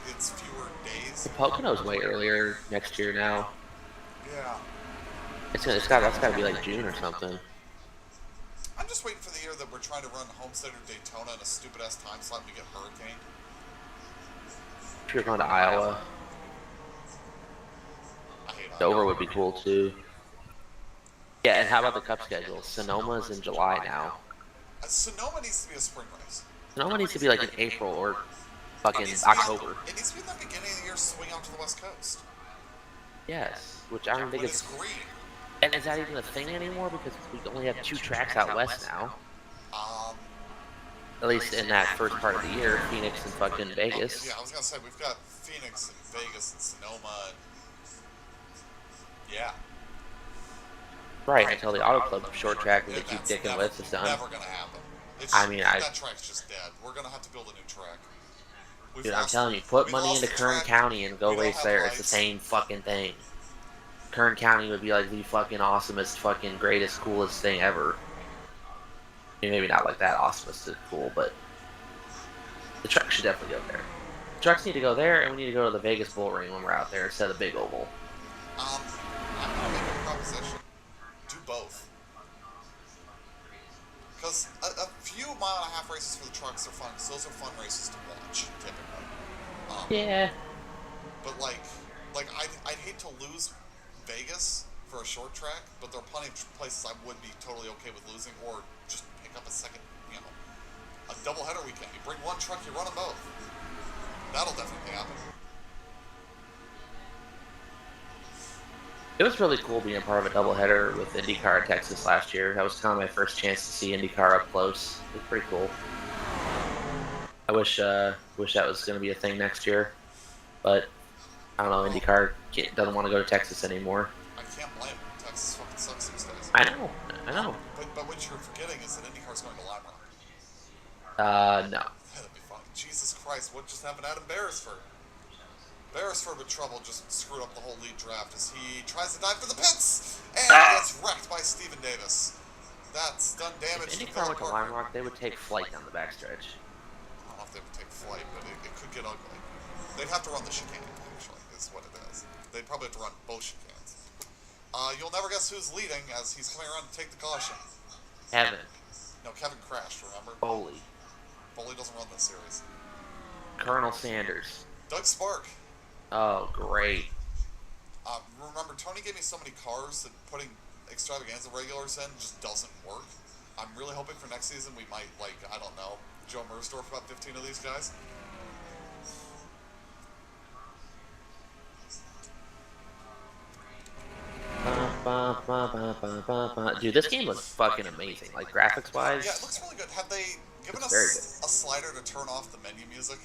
it's fewer days.
Pocono's way earlier next year now.
Yeah.
That's gotta be like June or something.
I'm just waiting for the year that we're trying to run Homestead or Daytona in a stupid-ass time slot and we get hurricaned.
If you're going to Iowa,
I hate Iowa.
Dover would be cool too. Yeah, Yeah, and how about the Cup schedule? Sonoma's in July now.
Sonoma needs to be a spring race.
Sonoma needs to be like in April or
It
fucking
needs to be
October.
it needs to be in the beginning of the year, swing out to the West Coast.
Yes, which I don't think
When
it's.
it's green.
And is that even a thing anymore? Because we only have 2 tracks out west now.
Um,
At least in that first part of the year, Phoenix and fucking Vegas.
yeah, I was gonna say we've got Phoenix and Vegas and Sonoma. And, yeah.
Right, until the Auto Club short track we keep
That's
dicking with is done.
never gonna happen. That track's just dead. We're gonna have to build a new track.
Dude, I'm telling you, put money into Kern County and go race there. It's the same fucking thing. Kern County would be like the fucking awesomest, fucking greatest, coolest thing ever. I mean, maybe not like that awesomest is cool, but the truck should definitely go there. The trucks need to go there, and we need to go to the Vegas Bull Ring when we're out there instead of the Big Oval.
I'm gonna make a proposition. Do both. Because a few mile-and-a-half races for the trucks are fun, because those are fun races to watch, typically.
Yeah.
But, I'd hate to lose Vegas for a short track, but there are plenty of places I would be totally okay with losing, or just pick up a second, a doubleheader weekend. You bring one truck, you run them both. That'll definitely happen.
It was really cool being a part of a doubleheader with IndyCar in Texas last year. That was kind of my first chance to see IndyCar up close. It was pretty cool. I wish that was going to be a thing next year, but I don't know. IndyCar doesn't want to go to Texas anymore.
I can't blame them. Texas fucking sucks these days.
I know.
But what you're forgetting is that IndyCar's going to Lime Rock.
No.
That'd be fun. Jesus Christ, what just happened to Adam Beresford? Beresford with trouble just screwed up the whole lead draft as he tries to dive for the pits and gets wrecked by Stephen Davis. That's done damage.
If IndyCar went to Lime Rock, they would take flight down the backstretch.
I don't know if they would take flight, but it could get ugly. They'd have to run the chicane, actually, is what it is. They'd probably have to run both chicanes. You'll never guess who's leading as he's coming around to take the caution.
Kevin.
No, Kevin crashed, remember?
Foley.
Foley doesn't run this series.
Colonel Sanders.
Doug Spark.
Oh, great.
Remember, Tony gave me so many cars that putting extravaganza regulars in just doesn't work. I'm really hoping for next season we might, I don't know, Joe Mersdorf about 15 of these guys.
Dude, this game looks fucking amazing. Like, graphics-wise.
Yeah, it looks really good. Have they given us a slider to turn off the menu music?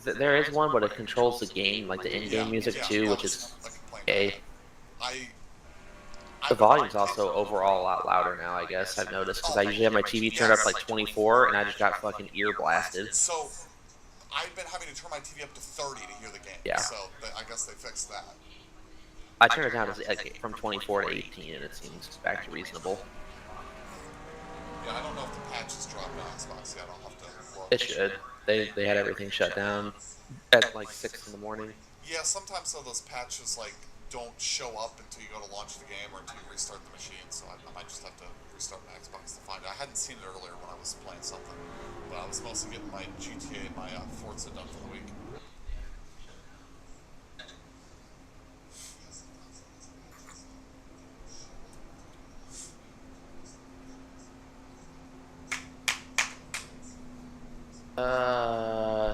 There is one, but it controls the game, like the in-game music too, which is okay. The volume's also overall a lot louder now, I guess, I've noticed, because I usually have my TV turned up like 24, and I just got fucking ear blasted.
So, I've been having to turn my TV up to 30 to hear the game,
yeah.
So I guess they fixed that.
I turned it down to, from 24 to 18, and it seems back to reasonable.
Yeah, I don't know if the patches dropped on Xbox yet, I'll have to look.
It should. They had everything shut down at like 6 in the morning.
Yeah, sometimes those patches don't show up until you go to launch the game or until you restart the machine, so I might just have to restart my Xbox to find it. I hadn't seen it earlier when I was playing something, but I was mostly getting my GTA and my Forza done for the week.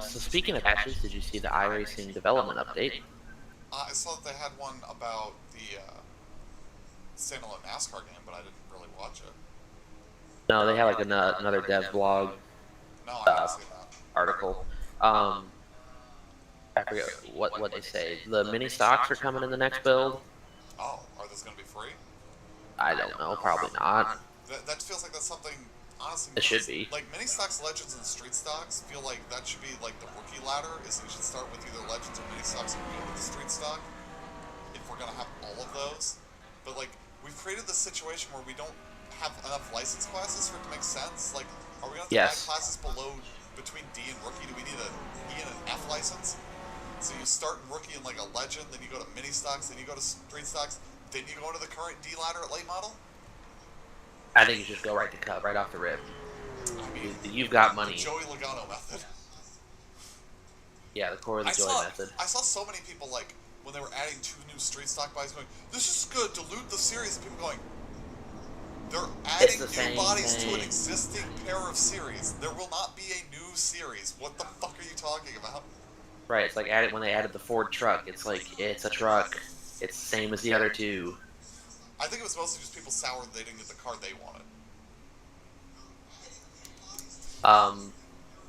So speaking of patches, did you see the iRacing development update?
I saw that they had one about the standalone NASCAR game, but I didn't really watch it.
No, they had like another dev blog article. I forget what they say. The mini stocks are coming in the next build.
Oh, are those going to be free?
I don't know, probably not.
That feels like that's something. Honestly,
it should be.
Like mini stocks, legends, and street stocks feel like that should be like the rookie ladder. Is you should start with either legends or mini stocks and go with the street stock. If we're gonna have all of those, but we've created this situation where we don't have enough license classes for it to make sense. Are we gonna have to add classes between D and rookie? Do we need an E and an F license? So you start in rookie and a legend, then you go to mini stocks, then you go to street stocks, then you go into the current D ladder at late model.
I think you should go right to Cub, right off the rip.
I mean,
you've got money.
The Joey Logano method.
Yeah, the core of the Joey method.
I saw so many people when they were adding 2 new street stock bodies, going, "This is good, dilute the series," and people going, "They're adding
the
new
same
bodies to an
thing.
existing pair of series. There will not be a new series. What the fuck are you talking about?"
Right, it's like when they added the Ford truck. It's like, it's a truck. It's the same as the other two.
I think it was mostly just people sour that they didn't get the car they wanted.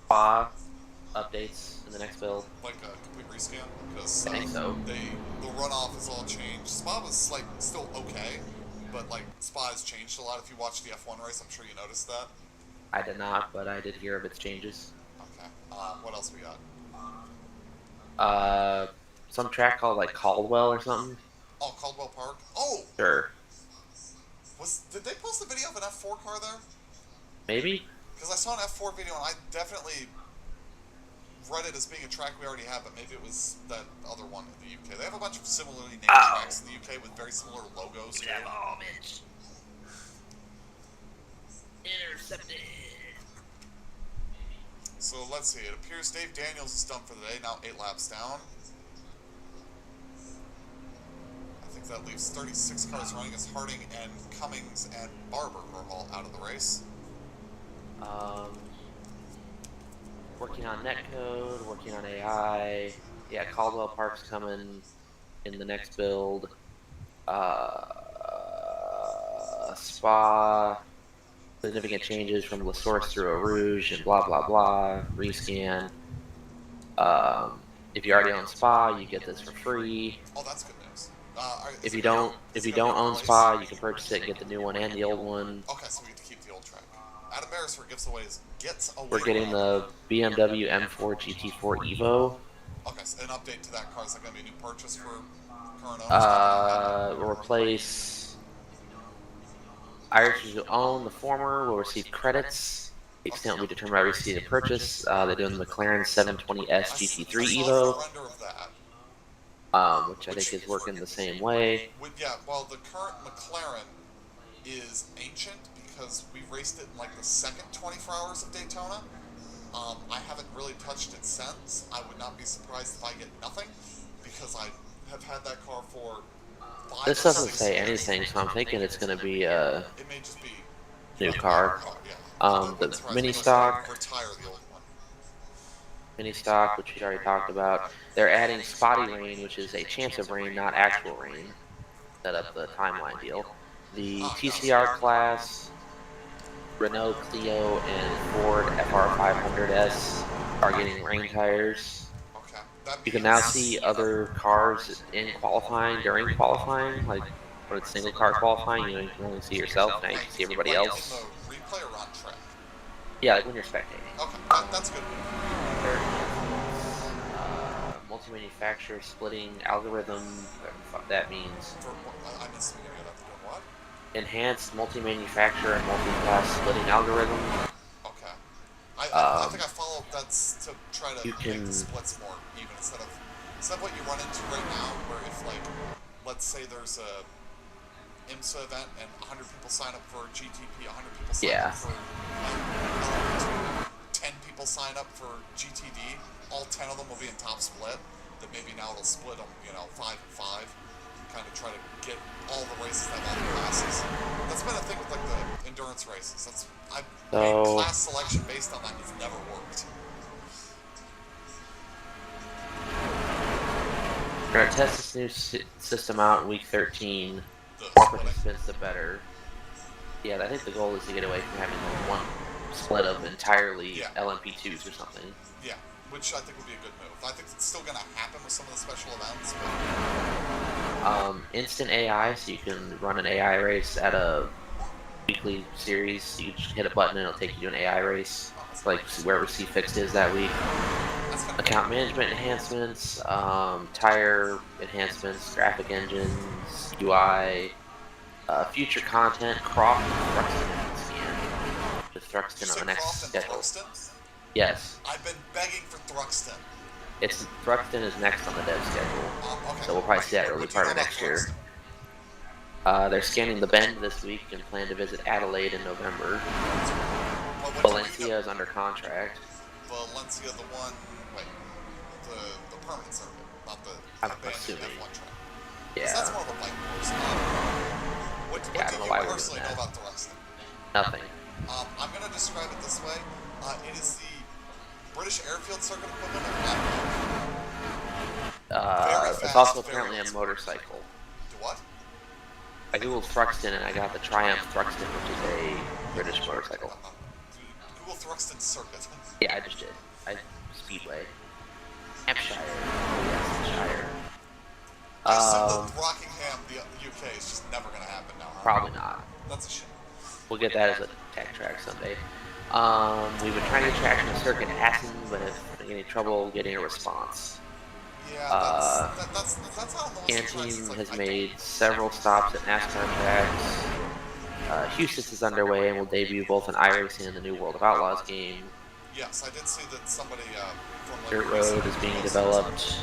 Spa updates in the next build.
Like a complete rescan, because
I think so.
the runoff has all changed. Spa was like still okay, but like Spa has changed a lot. If you watch the F1 race, I'm sure you noticed that.
I did not, but I did hear of its changes.
Okay. What else we got?
Some track called like Caldwell or something.
Oh, Caldwell Park. Oh,
Sure.
did they post a video of an F4 car there?
Maybe?
Because I saw an F4 video and I definitely read it as being a track we already have, but maybe it was that other one in the UK. They have a bunch of similarly named tracks in the UK with very similar logos. Too.
Intercepted.
So let's see. It appears Dave Daniels is done for the day. Now 8 laps down. I think that leaves 36 cars running as Harding and Cummings and Barber are all out of the race.
Working on netcode, working on AI. Yeah, Caldwell Park's coming in the next build. Spa, significant changes from La Source through Eau Rouge and blah blah blah. Rescan. If you already own Spa, you get this for free.
Oh, that's good news.
If you don't own Spa, you can purchase it and get the new one and the old one.
Okay, so we get to keep the old track. Adam Beresford gets away.
We're getting the BMW M4 GT4 Evo.
Okay, so an update to that car. Is that going to be a new purchase for current owners?
Will replace Irish who own the former will receive credits. The extent will be determined by receipt of purchase. They're doing the McLaren 720S GT3 Evo, which I think is working the same way.
Yeah, well, the current McLaren is ancient because we raced it in like the second 24 hours of Daytona. I haven't really touched it since. I would not be surprised if I get nothing because I have had that car for 5
This
or
doesn't
6
say
years.
anything, so I'm thinking it's going to be a
It may just be
new car.
Yeah.
The mini stock,
Retire the old one.
which we already talked about. They're adding spotty rain, which is a chance of rain, not actual rain. Set up the timeline deal. The TCR class, Renault Clio, and Ford FR500S are getting rain tires.
Okay.
You can now see other cars in qualifying during qualifying, like when it's single car qualifying. You can only see yourself, now you can see everybody else.
On the replay or on track?
Yeah, like when you're spectating.
Okay, that's good.
Multi-manufacturer splitting algorithm, whatever the fuck that means.
I missed the beginning of that. They're doing what?
Enhanced multi-manufacturer and multi-class splitting algorithm.
Okay. I think I followed that's to try to make the splits more even instead of what you run into right now, where if like, let's say there's a IMSA event and 100 people sign up for GTP, 100 people sign up for 10 people sign up for GTD, all 10 of them will be in top split. That maybe now it'll split them, 5 and 5. Kind of try to get all the races that have all the classes. That's been a thing with like the endurance races. I've made class selection based on that. It's never worked.
We're gonna test this new system out in week 13. The more participants, the better. Yeah, I think the goal is to get away from having one split of entirely LMP2s or something.
Yeah, which I think would be a good move. I think it's still going to happen with some of the special events. But...
instant AI, so you can run an AI race at a weekly series. You just hit a button and it'll take you to an AI race, like wherever C-Fixed is that week. Account management enhancements, tire enhancements, graphic engines, UI, future content, Croft and Thruxton scan. With Thruxton on the next schedule. Yes.
I've been begging for Thruxton.
Thruxton is next on the dev schedule, so we'll probably see that early part of next year. They're scanning the Bend this week and plan to visit Adelaide in November. Valencia is under contract.
Valencia, the one, the permanent circuit. not the
I'm
abandoned
assuming.
F1 track.
Yeah.
Because that's more of a bike course. What
Yeah, I
do
don't know
you
why we're doing
personally know
that.
about the wrestling?
Nothing.
I'm going to describe it this way. It is the British airfield circuit equivalent of Black. Very
It's
fast,
also
very
apparently a
expensive.
motorcycle.
Do what?
I googled Thruxton and I got the Triumph Thruxton, which is a British motorcycle.
Google Thruxton circuit.
Yeah, I just did. Speedway. Hampshire. Oh, yes, Shire.
I assume that Rockingham, the UK, is just never going to happen now, huh?
Probably not.
That's a shame.
We'll get that as a tech track someday. We've been trying to get traction on circuit in Assen, but have been getting trouble getting a response.
Yeah, that's how most
Can
tracks,
team
it's like,
has
I
made
don't-
several stops at NASCAR tracks. Houston is underway and will debut both in iRacing and the New World of Outlaws game.
Yes, I did see that somebody from like
Dirt
racing
Road is being
posted
developed.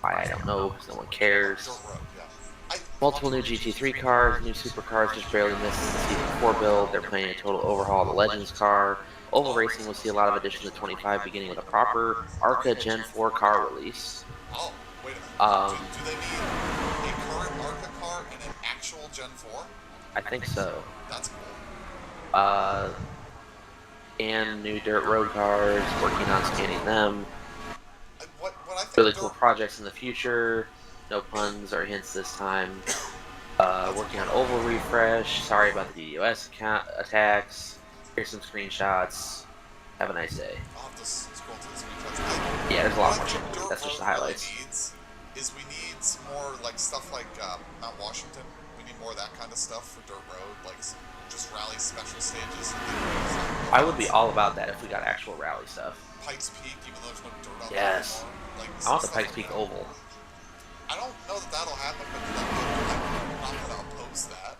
Why, I don't know, because no one cares.
Dirt Road, yeah.
Multiple new GT3 cars, new supercars just barely missed the Season 4 build. They're planning a total overhaul of the Legends car. Oval Racing will see a lot of additions to 25, beginning with a proper ARCA Gen 4 car release.
Oh, wait a minute. Do they need a current ARCA car and an actual Gen 4?
I think so.
That's cool.
And new dirt road cars, working on scanning them.
What I think
Really cool projects in the future. No puns or hints this time. Working on oval refresh. Sorry about the DDoS attacks. Here's some screenshots. Have a nice day.
I'll have to scroll through the screenshots.
Yeah, there's a lot more
What I
shit.
think Dirt
That's just the
Road
highlights.
really needs is we need some more like stuff like Mount Washington. We need more of that kind of stuff for Dirt Road, like just rally special stages.
I would be all about that if we got actual rally stuff.
Pikes Peak, even though there's no dirt on
Yes.
there anymore. Like,
I want the
stuff
Pikes
like
Peak
that.
oval.
I don't know that that'll happen, but I'm not going to oppose that.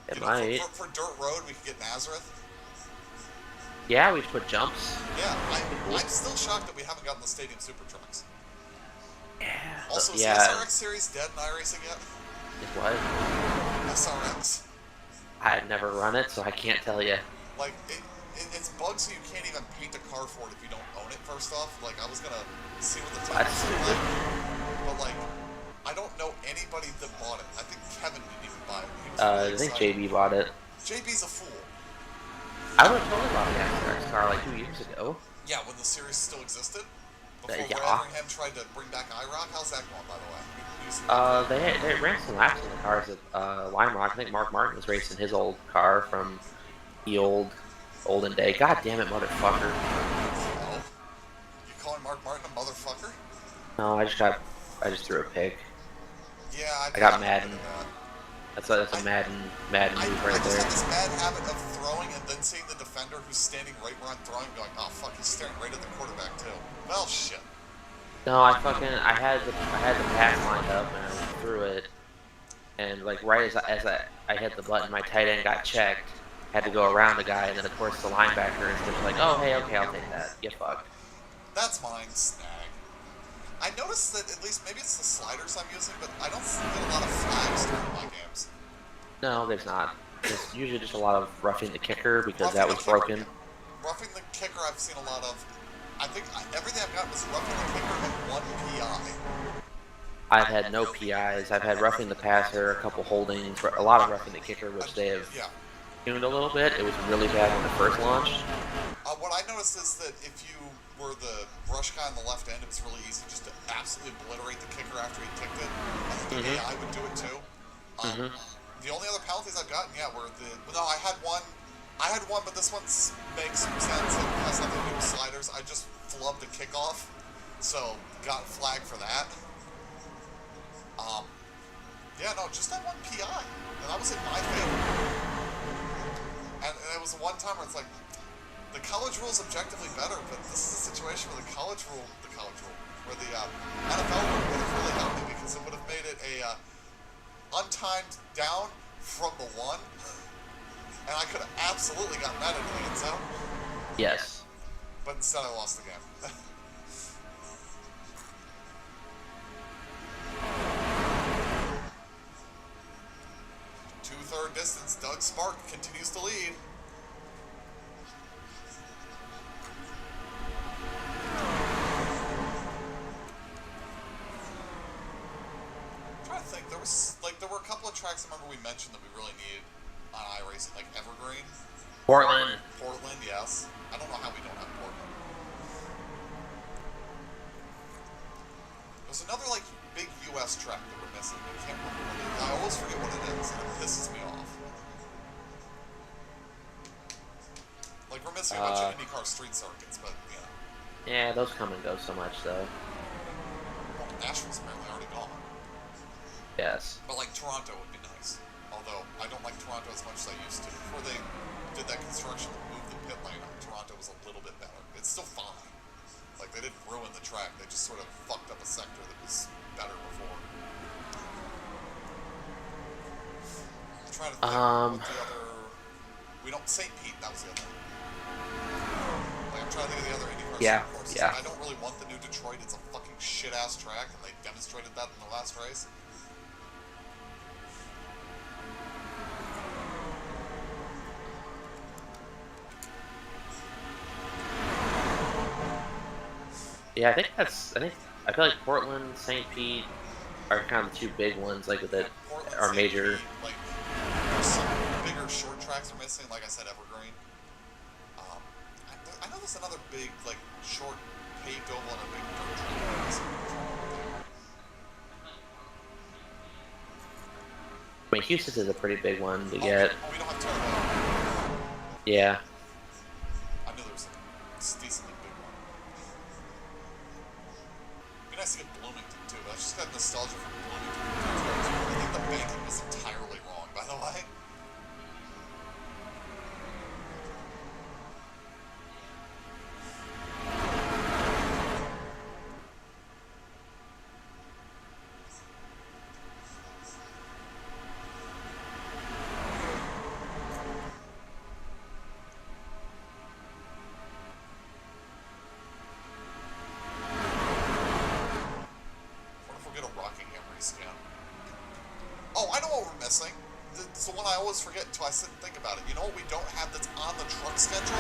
It
You know,
might.
for Dirt Road, we could get Nazareth.
Yeah, we should put jumps.
Yeah, I'm still shocked that we haven't gotten the Stadium Super Trucks.
Yeah.
Also, is
yeah.
the SRX series dead in iRacing yet?
Is what?
SRX.
I've never run it, so I can't tell you.
Like, it's bugged so you can't even paint a car for it if you don't own it, first off. Like, I was going to see what the
That's
titles look
stupid.
like. But, like, I don't know anybody that bought it. I think Kevin didn't even buy it. He was really
I think
excited.
JB bought it.
JB's a fool.
I would have totally bought the SRX car like 2 years ago.
Yeah, when the series still existed. Before
Yeah.
Everingham tried to bring back IROC. How's that going, by the way?
They ran some laps in the cars at Lime Rock. I think Mark Martin was racing his old car from the olden day. God damn it, motherfucker.
Oh, you calling Mark Martin a motherfucker?
No, I just threw a pick.
Yeah,
I got
I'm
Madden.
into that.
That's a Madden move
I
right
just
there.
have this bad habit of throwing and then seeing the defender who's standing right where I'm throwing, going, oh fuck, he's staring right at the quarterback too. Well, shit.
No, I had the pass lined up and I threw it, and like right as I hit the button, my tight end got checked. Had to go around the guy, and then of course the linebacker is just like, oh hey, okay, I'll take that. Get fucked.
That's mine, snag. I noticed that at least maybe it's the sliders I'm using, but I don't get a lot of flags during my games.
No, there's not. There's usually just a lot of roughing the kicker because
Roughing
that
the
was
kicker,
broken.
yeah. Roughing the kicker I've seen a lot of. I think everything I've got was roughing the kicker and one PI.
I've had no PIs. I've had roughing the passer, a couple holdings, a lot of roughing the kicker, which they have
Yeah.
tuned a little bit. It was really bad when it first launched.
What I noticed is that if you were the rush guy on the left end, it was really easy just to absolutely obliterate the kicker after he kicked it. I think the AI would do it too. The only other penalties I've gotten, were I had one, but this one makes sense. It has nothing to do with sliders. I just flubbed a kickoff, so got flagged for that. Just that one PI, and that was in my favor. And it was one time where it's like, the college rule is objectively better, but this is a situation where the college rule, where the NFL would have really helped me because it would have made it a untimed down from the one, and I could have absolutely gotten that into the end zone.
Yes.
But instead I lost the game. Two-third distance, Doug Spark continues to lead. think there were a couple of tracks I remember we mentioned that we really need on iRacing, like Evergreen.
Portland.
Portland, yes. I don't know how we don't have Portland. There's another like big U.S. track that we're missing. I can't remember what it is. I always forget what it is, and it pisses me off. Like we're missing a bunch of IndyCar street circuits, but you know.
Yeah, those come and go so much though.
Well, Nashville's apparently already gone.
Yes.
But like Toronto would be nice. Although I don't like Toronto as much as I used to. Before they did that construction that moved the pit lane, Toronto was a little bit better. It's still fine. Like they didn't ruin the track, they just sort of fucked up a sector that was better before. I'm trying to think what the other. We don't St. Pete, that was the other one. Like I'm trying to think of the other IndyCar courses.
Yeah.
I don't really want the new Detroit. It's a fucking shit ass track, and they demonstrated that in the last race.
Yeah, I feel like Portland, St. Pete are kind of the two big ones, like that
Portland,
are
St.
major.
Pete, like there's some bigger short tracks are missing. Like I said, Evergreen. I know there's another big like short paved oval and a big dirt track missing.
I mean, Houston is a pretty big one to get.
Oh, we don't have Terre.
Yeah.
I knew there was a decently big one. It'd be nice to get Bloomington too, but I just got nostalgia for Bloomington. I think the banking was entirely wrong, by the way. Oh, I know what we're missing. It's the one I always forget until I sit and think about it. You know what we don't have that's on the truck schedule?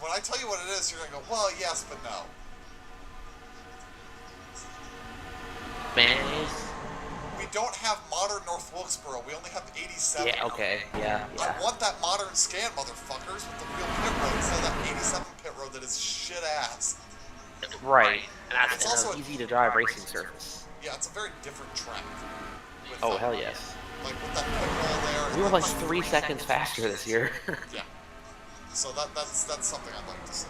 When I tell you what it is, you're going to go, well, yes, but no.
Mayonnaise?
We don't have modern North Wilkesboro. We only have 87.
Yeah, okay. Yeah.
I want that modern scan, motherfuckers, with the real pit road instead of that 87 pit road that is shit ass.
Right. And that's
It's also
an easy to drive racing surface.
Yeah, it's a very different track. With,
Oh, hell yes.
Like with that pit wall there.
We were like 3 seconds faster this year.
Yeah. So that's something I'd like to see.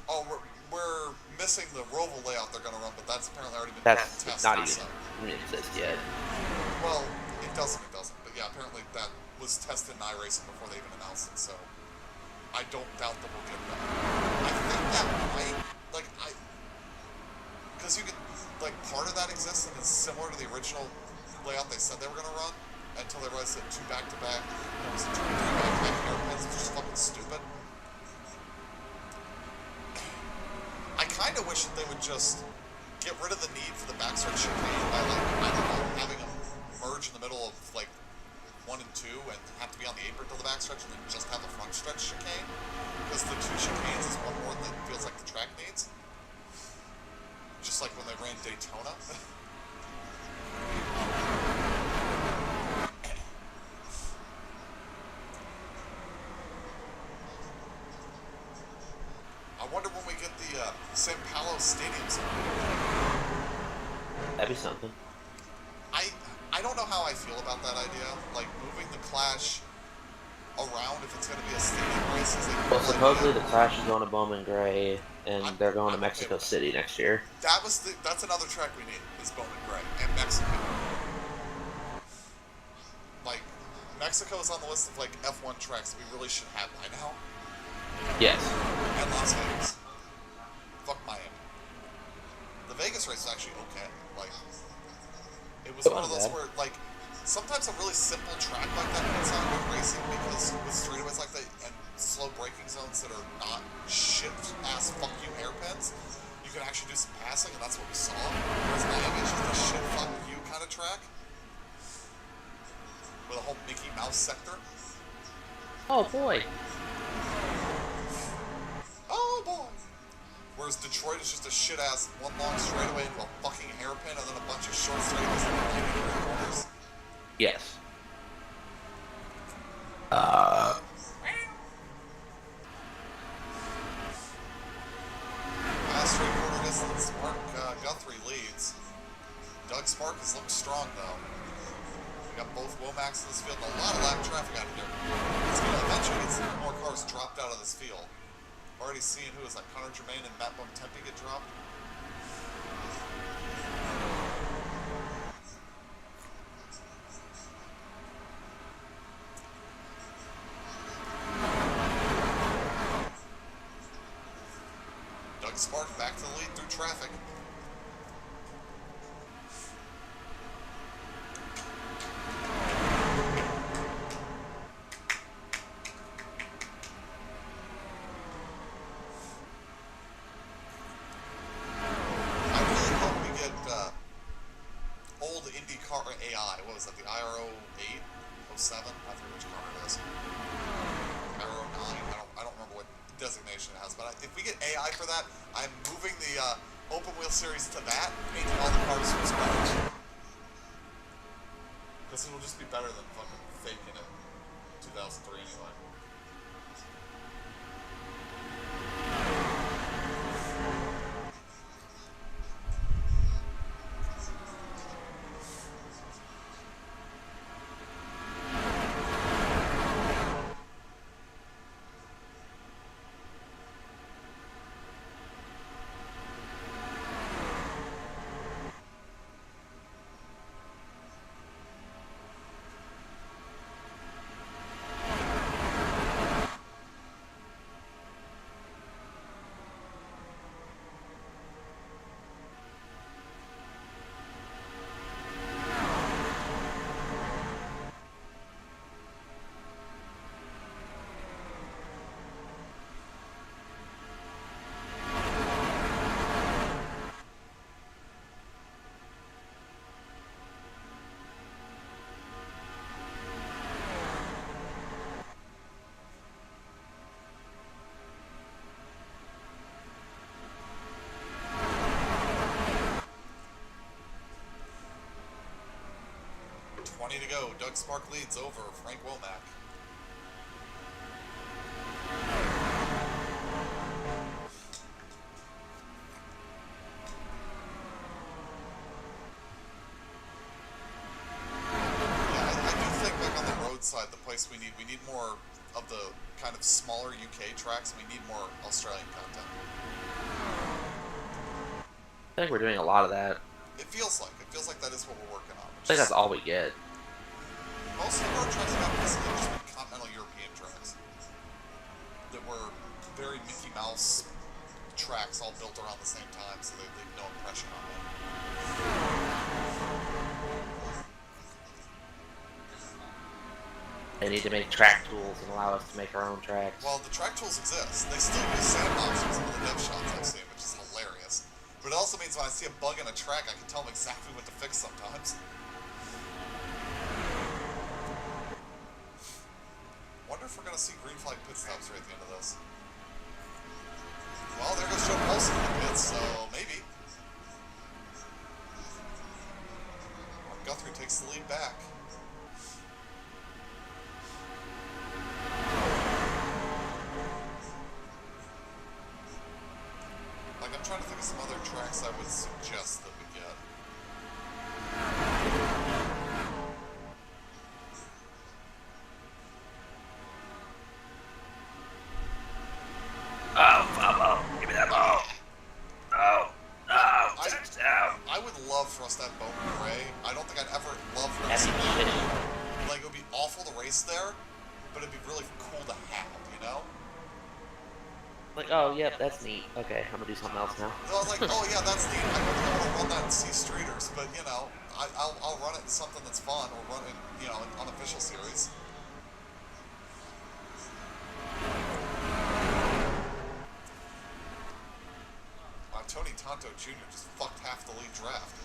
Oh, we're missing the Roval layout they're going to run, but that's apparently already been tested.
Not even exist yet.
Well, it doesn't. But yeah, apparently that was tested in iRacing before they even announced it, so I don't doubt that we'll get that. I think that might, because you could, part of that exists and is similar to the original layout they said they were going to run, until they realized that 2 back-to-back, it was 2 back-to-back hairpins, which is fucking stupid. I kind of wish that they would just get rid of the need for the backstretch chicane by, I don't know, having them merge in the middle of, 1 and 2 and have to be on the apron till the backstretch and then just have a front stretch chicane. Because the 2 chicanes is one more than feels like the track needs. Just like when they ran Daytona. I wonder when we get the San Paulo Stadium.
That'd be something.
I don't know how I feel about that idea. Moving the Clash around if it's going to be a stadium race.
Well, supposedly the Clash is going to Bowman Gray, and they're going to Mexico City next year.
That's another track we need, is Bowman Gray, and Mexico. Mexico is on the list of, F1 tracks that we really should have by now.
Yes.
And Las Vegas. Fuck Miami. The Vegas race is actually okay. It was one of those where, sometimes a really simple track like that puts on good racing because with straightaways like that and slow braking zones that are not shit-ass fuck you hairpins, you can actually do some passing, and that's what we saw. Whereas Miami is just a shit fuck you sector.
Oh boy.
Oh boy! Whereas Detroit is just a shit-ass one long straightaway into a fucking hairpin and then a bunch of short straightaways and then corners.
Yes.
Last three-quarter distance, Mark Guthrie leads. Doug Spark has looked strong, though. We got both Womacs in this field and a lot of lap traffic out here. It's going to eventually get some more cars dropped out of this field. Already seeing who is that, Connor Germain and Matt Bontempi get dropped. Doug Spark back to the lead through traffic. I really hope we get old IndyCar AI. What was that? The IRO 8, 07? I forget which car it is. IRO 9. I don't remember what designation it has, but if we get AI for that, I'm moving the open wheel series to that, painting all the cars from scratch. Because it'll just be better than fucking faking it 2003 anyway. To go. Doug Spark leads over Frank Womack. Yeah, I do think like on the road side, the place we need more of the kind of smaller UK tracks. We need more Australian content.
I think we're doing a lot of that.
It feels like that is what we're working on.
I think that's all we get.
Most of the road tracks have basically just been continental European tracks that were very Mickey Mouse tracks all built around the same time, so they leave no impression on them.
They need to make track tools and allow us to make our own tracks.
Well, the track tools exist. They still use sandbox for some of the dev shots I've seen, which is hilarious. But it also means when I see a bug in a track, I can tell them exactly what to fix sometimes. Wonder if we're going to see green flag pit stops right at the end of this. Well, there goes Joe Paulson in the pits, so maybe. Guthrie takes the lead back. Like, I'm trying to think of some other tracks I would suggest that we get.
Oh, give me that ball. Oh, touchdown.
I would love for us to have Bowman Gray. I don't think I'd ever love for
That'd
us
be
to
shitty.
like, it would be awful to race there, but it'd be really cool to have, you know?
Like, oh, yep, that's neat. Okay, I'm gonna do something else now.
So I was like, oh yeah, that's neat. I wouldn't be able to run that in C Streeters, but, you know, I'll run it in something that's fun, or run it, you know, in unofficial series. Tony Tonto Jr. just fucked half the lead draft.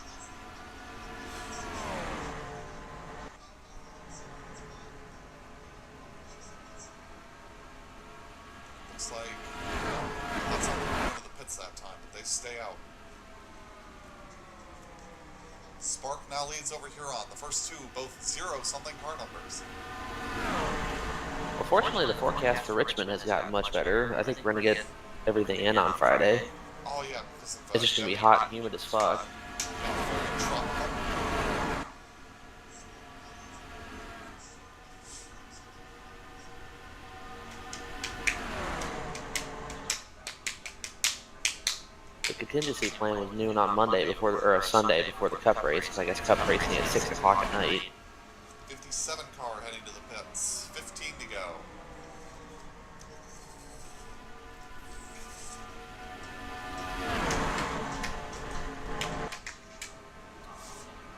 Spark now leads over Huron. The first two, both 0-something car numbers.
Well, fortunately, the forecast for Richmond has gotten much better. I think we're going to get everything in on Friday.
Oh yeah, because of
It's just going to be hot and humid as fuck.
very tropical.
The contingency plan was noon on Monday before, or a Sunday before the Cup race, because I guess Cup racing at 6 o'clock at night.
57 car heading to the pits. 15 to go.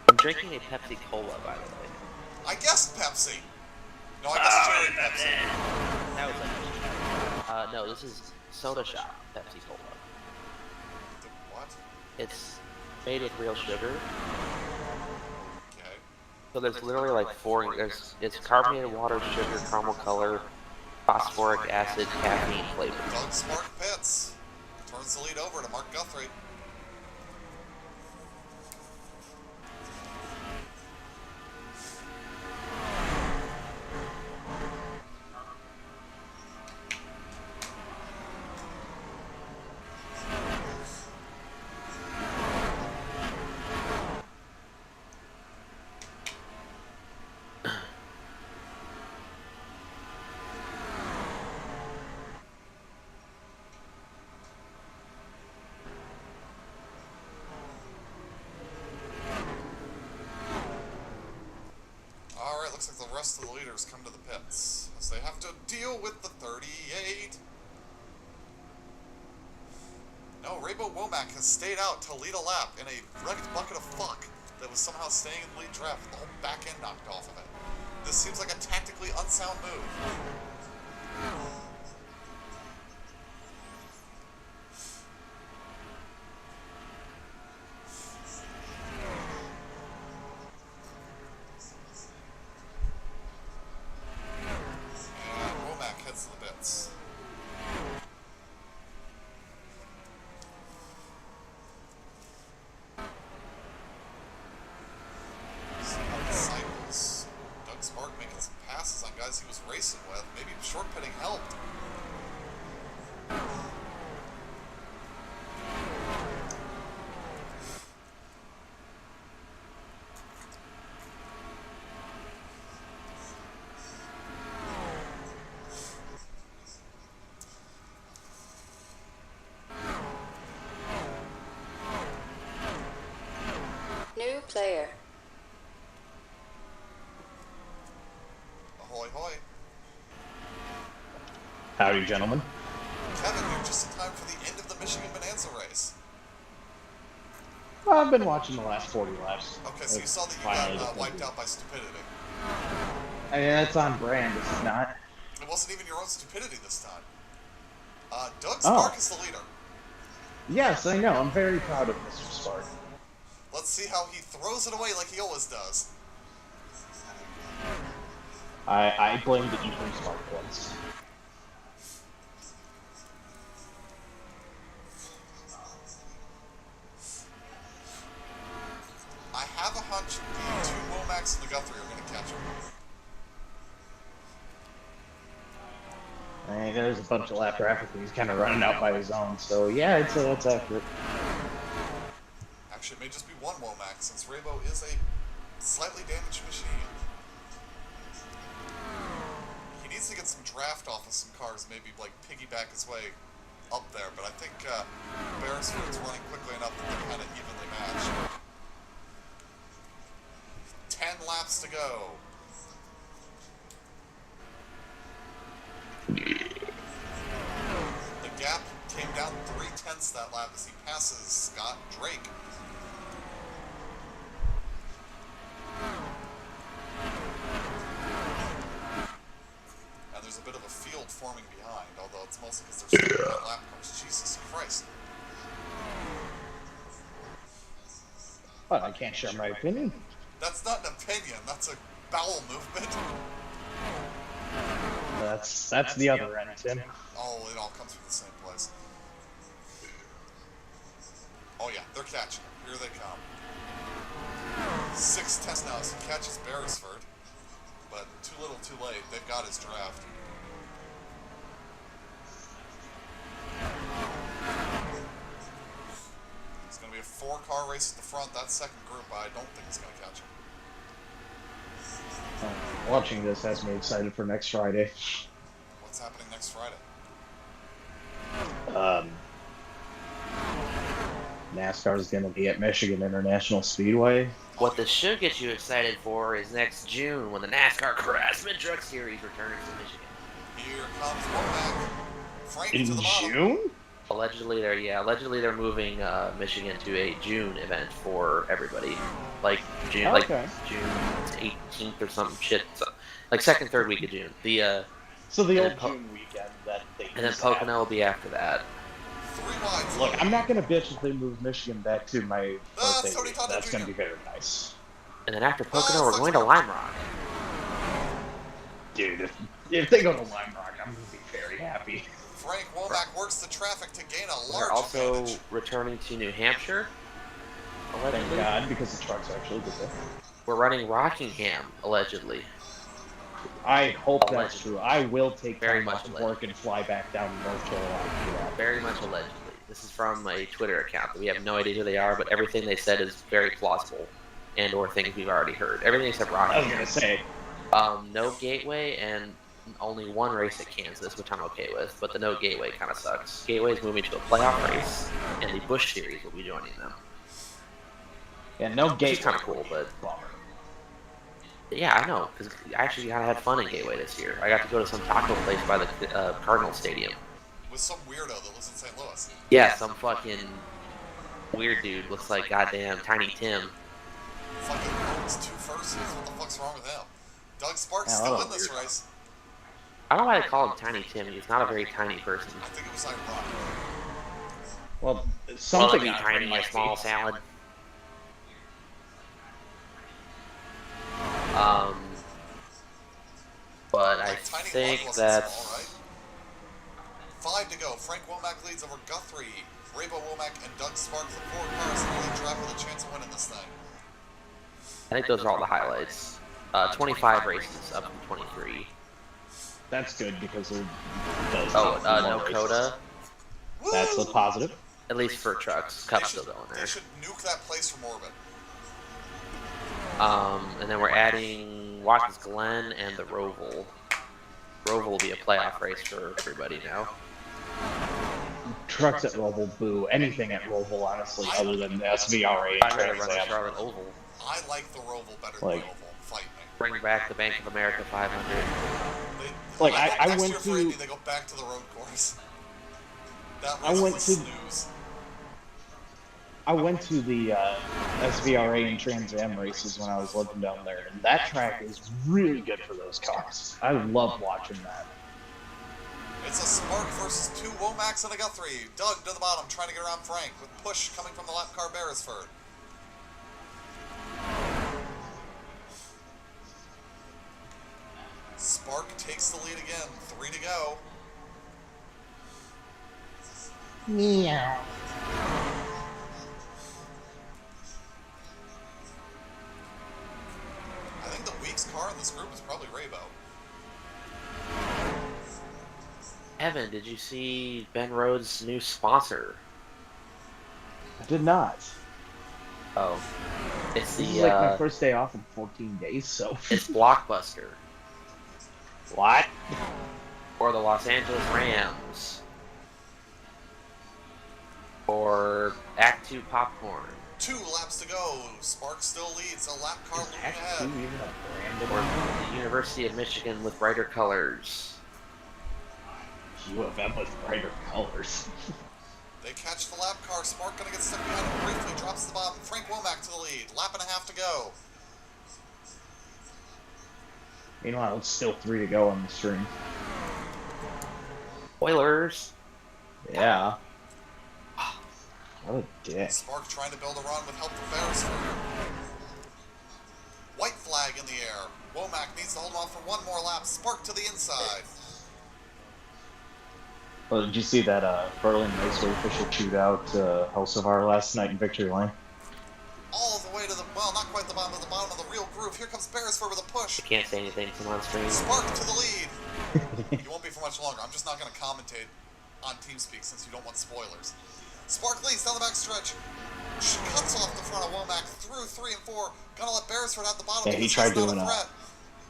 I'm drinking a Pepsi Cola, by the way.
I guessed Pepsi. No, I guess cherry Pepsi.
That was no, this is Soda Shop Pepsi Cola.
What?
It's made with real sugar.
Okay.
So there's literally like it's carbonated water, sugar, caramel color, phosphoric acid, caffeine flavor.
Doug Spark pits. Turns the lead over to Mark Guthrie. Alright, looks like the rest of the leaders come to the pits, as they have to deal with the 38. No, Rainbow Womack has stayed out to lead a lap in a wrecked bucket of fuck that was somehow staying in the lead draft with the whole back end knocked off of it. This seems like a tactically unsound move. Womack heads to the pits. See how the cycles. Doug Spark making some passes on guys he was racing with. Maybe short pitting helped.
New player.
Ahoy hoy.
Howdy, gentlemen.
Kevin, you're just in time for the end of the Michigan Bonanza race.
Well, I've been watching the last 40 laps.
Okay, so you saw that you got wiped out by stupidity.
I mean, that's on brand, is it not?
It wasn't even your own stupidity this time. Doug Spark is the leader.
Yes, I know. I'm very proud of Mr. Spark.
Let's see how he throws it away like he always does.
I blame the Ethan Spark points.
I have a hunch the two Womacs and the Guthrie are going to catch him.
Hey, there's a bunch of lap traffic and he's kind of running out by his own, so yeah, I'd say that's accurate.
Actually, it may just be one Womack, since Rainbow is a slightly damaged machine. He needs to get some draft off of some cars, maybe like piggyback his way up there, but I think Beresford's running quickly enough that they're kind of evenly matched. 10 laps to go. The gap came down 3/10 that lap as he passes Scott Drake. And there's a bit of a field forming behind, although it's mostly because there's so many lap cars. Jesus Christ.
But I can't share my opinion.
That's not an opinion, that's a bowel movement.
That's the other end, Tim.
Oh, it all comes from the same place. Oh yeah, they're catching him. Here they come. 6 tenths now, so he catches Beresford. But too little, too late. They've got his draft. It's going to be a 4-car race at the front. That second group, I don't think it's going to catch him.
Watching this has me excited for next Friday.
What's happening next Friday?
NASCAR's going to be at Michigan International Speedway.
What this should get you excited for is next June when the NASCAR Craftsman Truck Series returns to Michigan.
Here comes Womack. Frank
In
to the bottom.
June?
Allegedly they're moving Michigan to a June event for everybody, like June,
Okay.
June 18th or some shit, like second, third week of June.
So the
And
old
then
June weekend that they
and then
used to have.
Pocono will be after that.
3 wide.
Look, I'm not gonna bitch if they move Michigan back to my birthday
Tony
week.
Todd
That's
Jr.
gonna be very nice.
And then after Pocono, we're going to Lime Rock.
Dude, if they go to Lime Rock, I'm gonna be very happy.
Frank Womack works the traffic to gain a
We're
large
also
advantage.
returning to New Hampshire.
Thank
Allegedly.
God, because the truck's actually good there.
We're running Rockingham, allegedly.
I hope that's
Allegedly.
true. I will take
Very
time
much
off of
allegedly.
work and fly back down to North Carolina to do that.
Very much allegedly. This is from a Twitter account. We have no idea who they are, but everything they said is very plausible, and or things we've already heard. Everything except
I was
Rockingham.
gonna say,
No Gateway and only one race at Kansas, which I'm okay with, but the no Gateway kind of sucks. Gateway is moving to a playoff race, and the Busch Series will be joining them.
yeah, no
Which
gate.
is kind of cool, but
Bummer.
yeah, I know, because I actually kind of had fun in Gateway this year. I got to go to some taco place by the Cardinal Stadium.
With some weirdo that lives in St. Louis.
Yeah, some fucking weird dude looks like goddamn Tiny Tim.
Fucking owns 2 firsts. What the fuck's wrong with him? Doug Sparks
Yeah,
still
what a
in this
weirdo.
race.
I don't know why they call him Tiny Tim. He's not a very tiny person.
I think it was ironic.
Well,
Well,
something
be
on
tiny,
my
a small
face.
salad. But I
Like, Tiny
think
One wasn't
that's
small, right? 5 to go. Frank Womack leads over Guthrie, Rabo Womack, and Doug Sparks. The 4 cars in the lead draft with a chance of winning this thing.
I think those are all the highlights. 25 races up to 23.
That's good because it does.
Oh,
more
no
races.
Coda,
That's a
Woo!
positive.
at least for trucks.
They
Cup's
should,
still going
they
there.
should nuke that place from orbit.
And then we're adding Watkins Glen and the Roval. Roval will be a playoff race for everybody now.
Trucks at Roval, boo. Anything at Roval, honestly, other than the SVRA and
I'd rather run the
Trans Am.
Charlotte Oval.
I like the Roval better than
Like-
the Oval. Fight me.
Bring back the Bank of America 500.
They,
Like,
I
I
next
went
year for
to-
Indy, they go back to the road course. That
I
was
went
a
to-
snooze.
I went to the SVRA and Trans Am races when I was living down there, and that track is really good for those cars. I love watching that.
It's a Spark versus 2 Womacks and a Guthrie. Doug to the bottom, trying to get around Frank, with push coming from the lap car Beresford. Spark takes the lead again. 3 to go.
Meow.
I think the weakest car in this group is probably Rabo.
Evan, did you see Ben Rhodes' new sponsor?
I did not.
Oh, it's
This
the
is like my first day off in 14 days, so.
it's Blockbuster
What?
or the Los Angeles Rams or Act 2 Popcorn
2 laps to go. Spark still leads. A lap car looming
Actually,
ahead.
even a
or
brand
the University of Michigan with brighter colors.
U of M with brighter colors.
They catch the lap car. Spark gonna get stuck behind him briefly. Drops the bottom. Frank Womack to the lead. Lap and a half to go.
Meanwhile, it's still 3 to go on the string.
Oilers.
Yeah. What a dick.
Spark trying to build a run with help from Beresford. White flag in the air. Womack needs to hold off for 1 more lap. Spark to the inside.
Well, did you see that Berlin Raceway official shootout Elsevier last night in Victory Lane?
All the way to the, well, not quite the the bottom of the real groove. Here comes Beresford with a push.
I can't say anything from on screen.
Spark to the lead. You won't be for much longer. I'm just not going to commentate on TeamSpeak since you don't want spoilers. Spark leads down the back stretch. She cuts off the front of Womack through 3 and 4. Gonna let Beresford out the bottom.
Yeah, he
because
tried
that's not
doing
a
a
threat.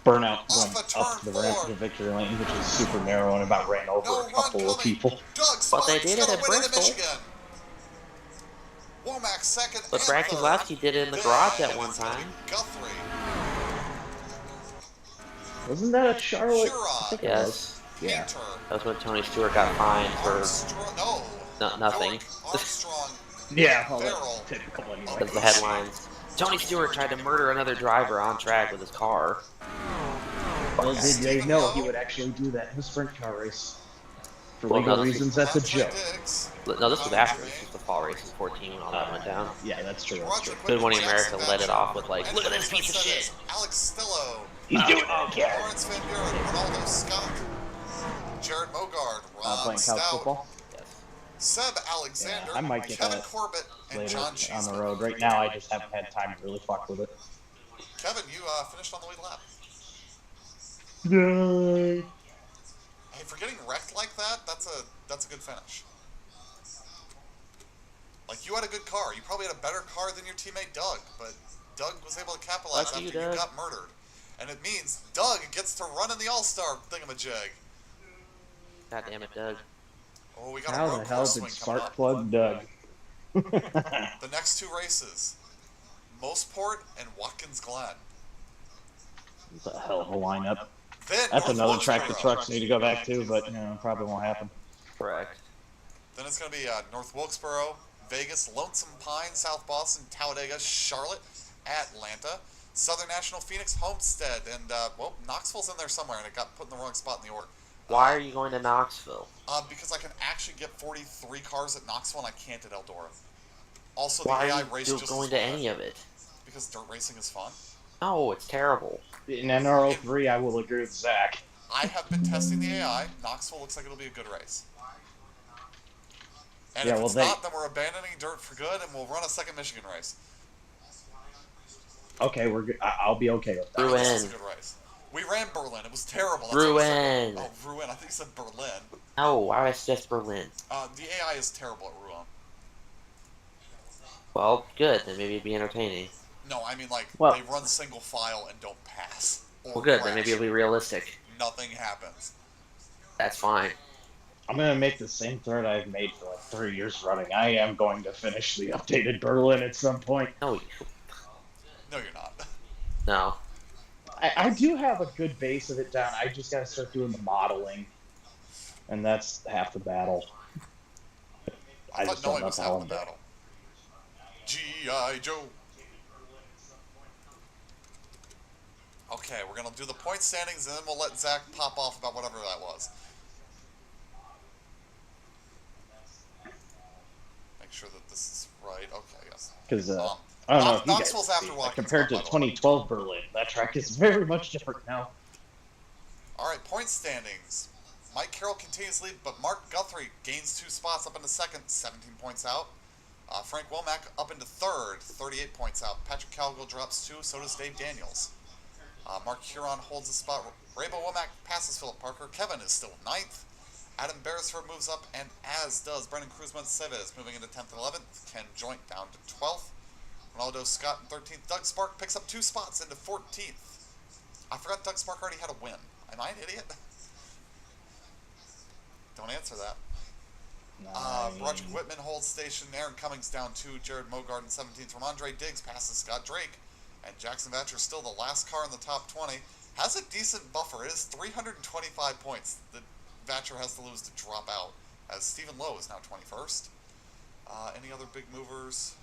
burnout going
Off a
up
turn
to the ramp
four.
to the victory lane, which is super narrow and about ran over
No
a
run
couple
coming.
of people.
Doug
But
Sparks
they did it
gonna
at
win it in
Bristol.
Michigan. Womack second
But
and
Brad
third.
Keselowski did it in the garage
Then
at one
it's gonna be
time.
Guthrie.
Wasn't that a Charlotte?
Huron.
I think it
Yes.
was. Yeah.
Painter.
That was when Tony Stewart got fined for
Armstrong. No.
nothing.
York, Armstrong.
Yeah, well,
Farrell.
that's typical anyway.
Because the headlines. Tony Stewart tried to murder another driver on track with his car.
Well, did they know he would actually do that in a sprint car race? For
Well,
legal
no, this
reasons, that's a
Andre
joke.
Diggs.
No, this was
Connor
after.
Jermaine.
This was the fall race in 14 when all that went down.
Yeah, that's true. That's true.
Good Morning
Jackson
America led it
Batcher.
off with like,
And
look at this
first
piece of
one
shit.
says Alex Stillo.
He's doing it again.
Lawrence Van Buren, Ronaldo Scott, Jared Mogard, Ron
Playing couch
Stout,
football
Yes.
Seb Alexander,
Yeah, I might get
Kevin
that
Corbett, and
later
John
on the
Cheeseman.
road. Right now, I just haven't had time to really fuck with it.
Kevin, you finished on the lead lap.
Yay!
Hey, for getting wrecked like that, that's a good finish. Like, you had a good car. You probably had a better car than your teammate Doug, but Doug was able to capitalize
Lucky
after
you,
you
Doug.
got murdered. And it means Doug gets to run in the All-Star thingamajig.
God damn it, Doug.
Oh, we got a
How
road
the hell
course
did
swing coming
Spark
up.
Plug Doug?
The next two races, Moseport and Watkins Glen.
It's a hell of a lineup.
Then
That's
North
another track the
Wilkesboro.
trucks need to go back to, but you know, probably won't happen.
Correct.
Then it's going to be North Wilkesboro, Vegas, Lonesome Pine, South Boston, Talladega, Charlotte, Atlanta, Southern National, Phoenix, Homestead, and, well, Knoxville's in there somewhere, and it got put in the wrong spot in the order.
Why are you going to Knoxville?
Because I can actually get 43 cars at Knoxville, and I can't at Eldora. Also,
Why
the
are
AI
you
race
still
just
going
as
to
well.
any of it?
Because dirt racing is fun.
No, it's terrible.
In NRL 3, I will agree with Zach.
I have been testing the AI. Knoxville looks like it'll be a good race. And
Yeah,
if
well,
it's
they-
not, then we're abandoning dirt for good, and we'll run a second Michigan race.
Okay, we're good. I'll be okay with that.
I mean, this was a
Rouen.
good race. We ran Berlin. It was terrible. That's what I said.
Rouen.
Oh, Rouen. I think you said Berlin.
No, why would I suggest Berlin?
The AI is terrible at Rouen.
Well, good. Then maybe it'd be entertaining.
No, I mean, like,
Well-
they run single file and don't pass. Or
Well, good.
crash.
Then maybe it'll be realistic.
Nothing happens.
That's fine.
I'm gonna make the same thread I've made for like 3 years running. I am going to finish the updated Berlin at some point.
No,
No, you're not.
no.
I do have a good base of it down. I just gotta start doing the modeling, and that's half the battle.
I thought
just don't
knowing
know
was
how
half
I'm
the
doing.
battle. G.I. Joe. Okay, we're going to do the point standings, and then we'll let Zach pop off about whatever that was. Make sure that this is right. Okay, yes.
Because
Um,
I don't know if you guys
Knoxville's
can
after
see,
Watkins
compared to
Glen, by the way.
2012 Berlin, that track is very much different now.
All right, point standings. Mike Carroll continues to lead, but Mark Guthrie gains 2 spots up into second, 17 points out. Frank Womack up into third, 38 points out. Patrick Calgill drops 2, so does Dave Daniels. Mark Huron holds the spot. Raybo Womack passes Philip Parker. Kevin is still 9th. Adam Beresford moves up, and as does Brendan Cruz-Montseves, moving into 10th and 11th. Ken Joint down to 12th. Ronaldo Scott in 13th. Doug Spark picks up 2 spots into 14th. I forgot Doug Spark already had a win. Am I an idiot? Don't answer that. Roger Whitman holds station. Aaron Cummings down 2. Jared Mogard in 17th. From Andre Diggs passes Scott Drake. And Jackson Vatcher still the last car in the top 20. Has a decent buffer. It is 325 points that Vatcher has to lose to drop out. As Stephen Lowe is now 21st. Any other big movers?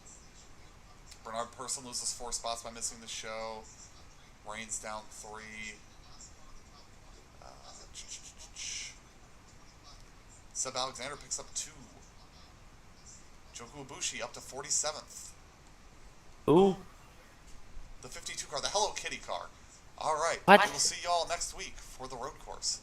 Bernard Person loses 4 spots by missing the show. Reigns down 3. Seb Alexander picks up 2. Joku Ibushi up to 47th.
Ooh.
The 52 car, the Hello Kitty car. All right.
What?
We will see y'all next week for the road course.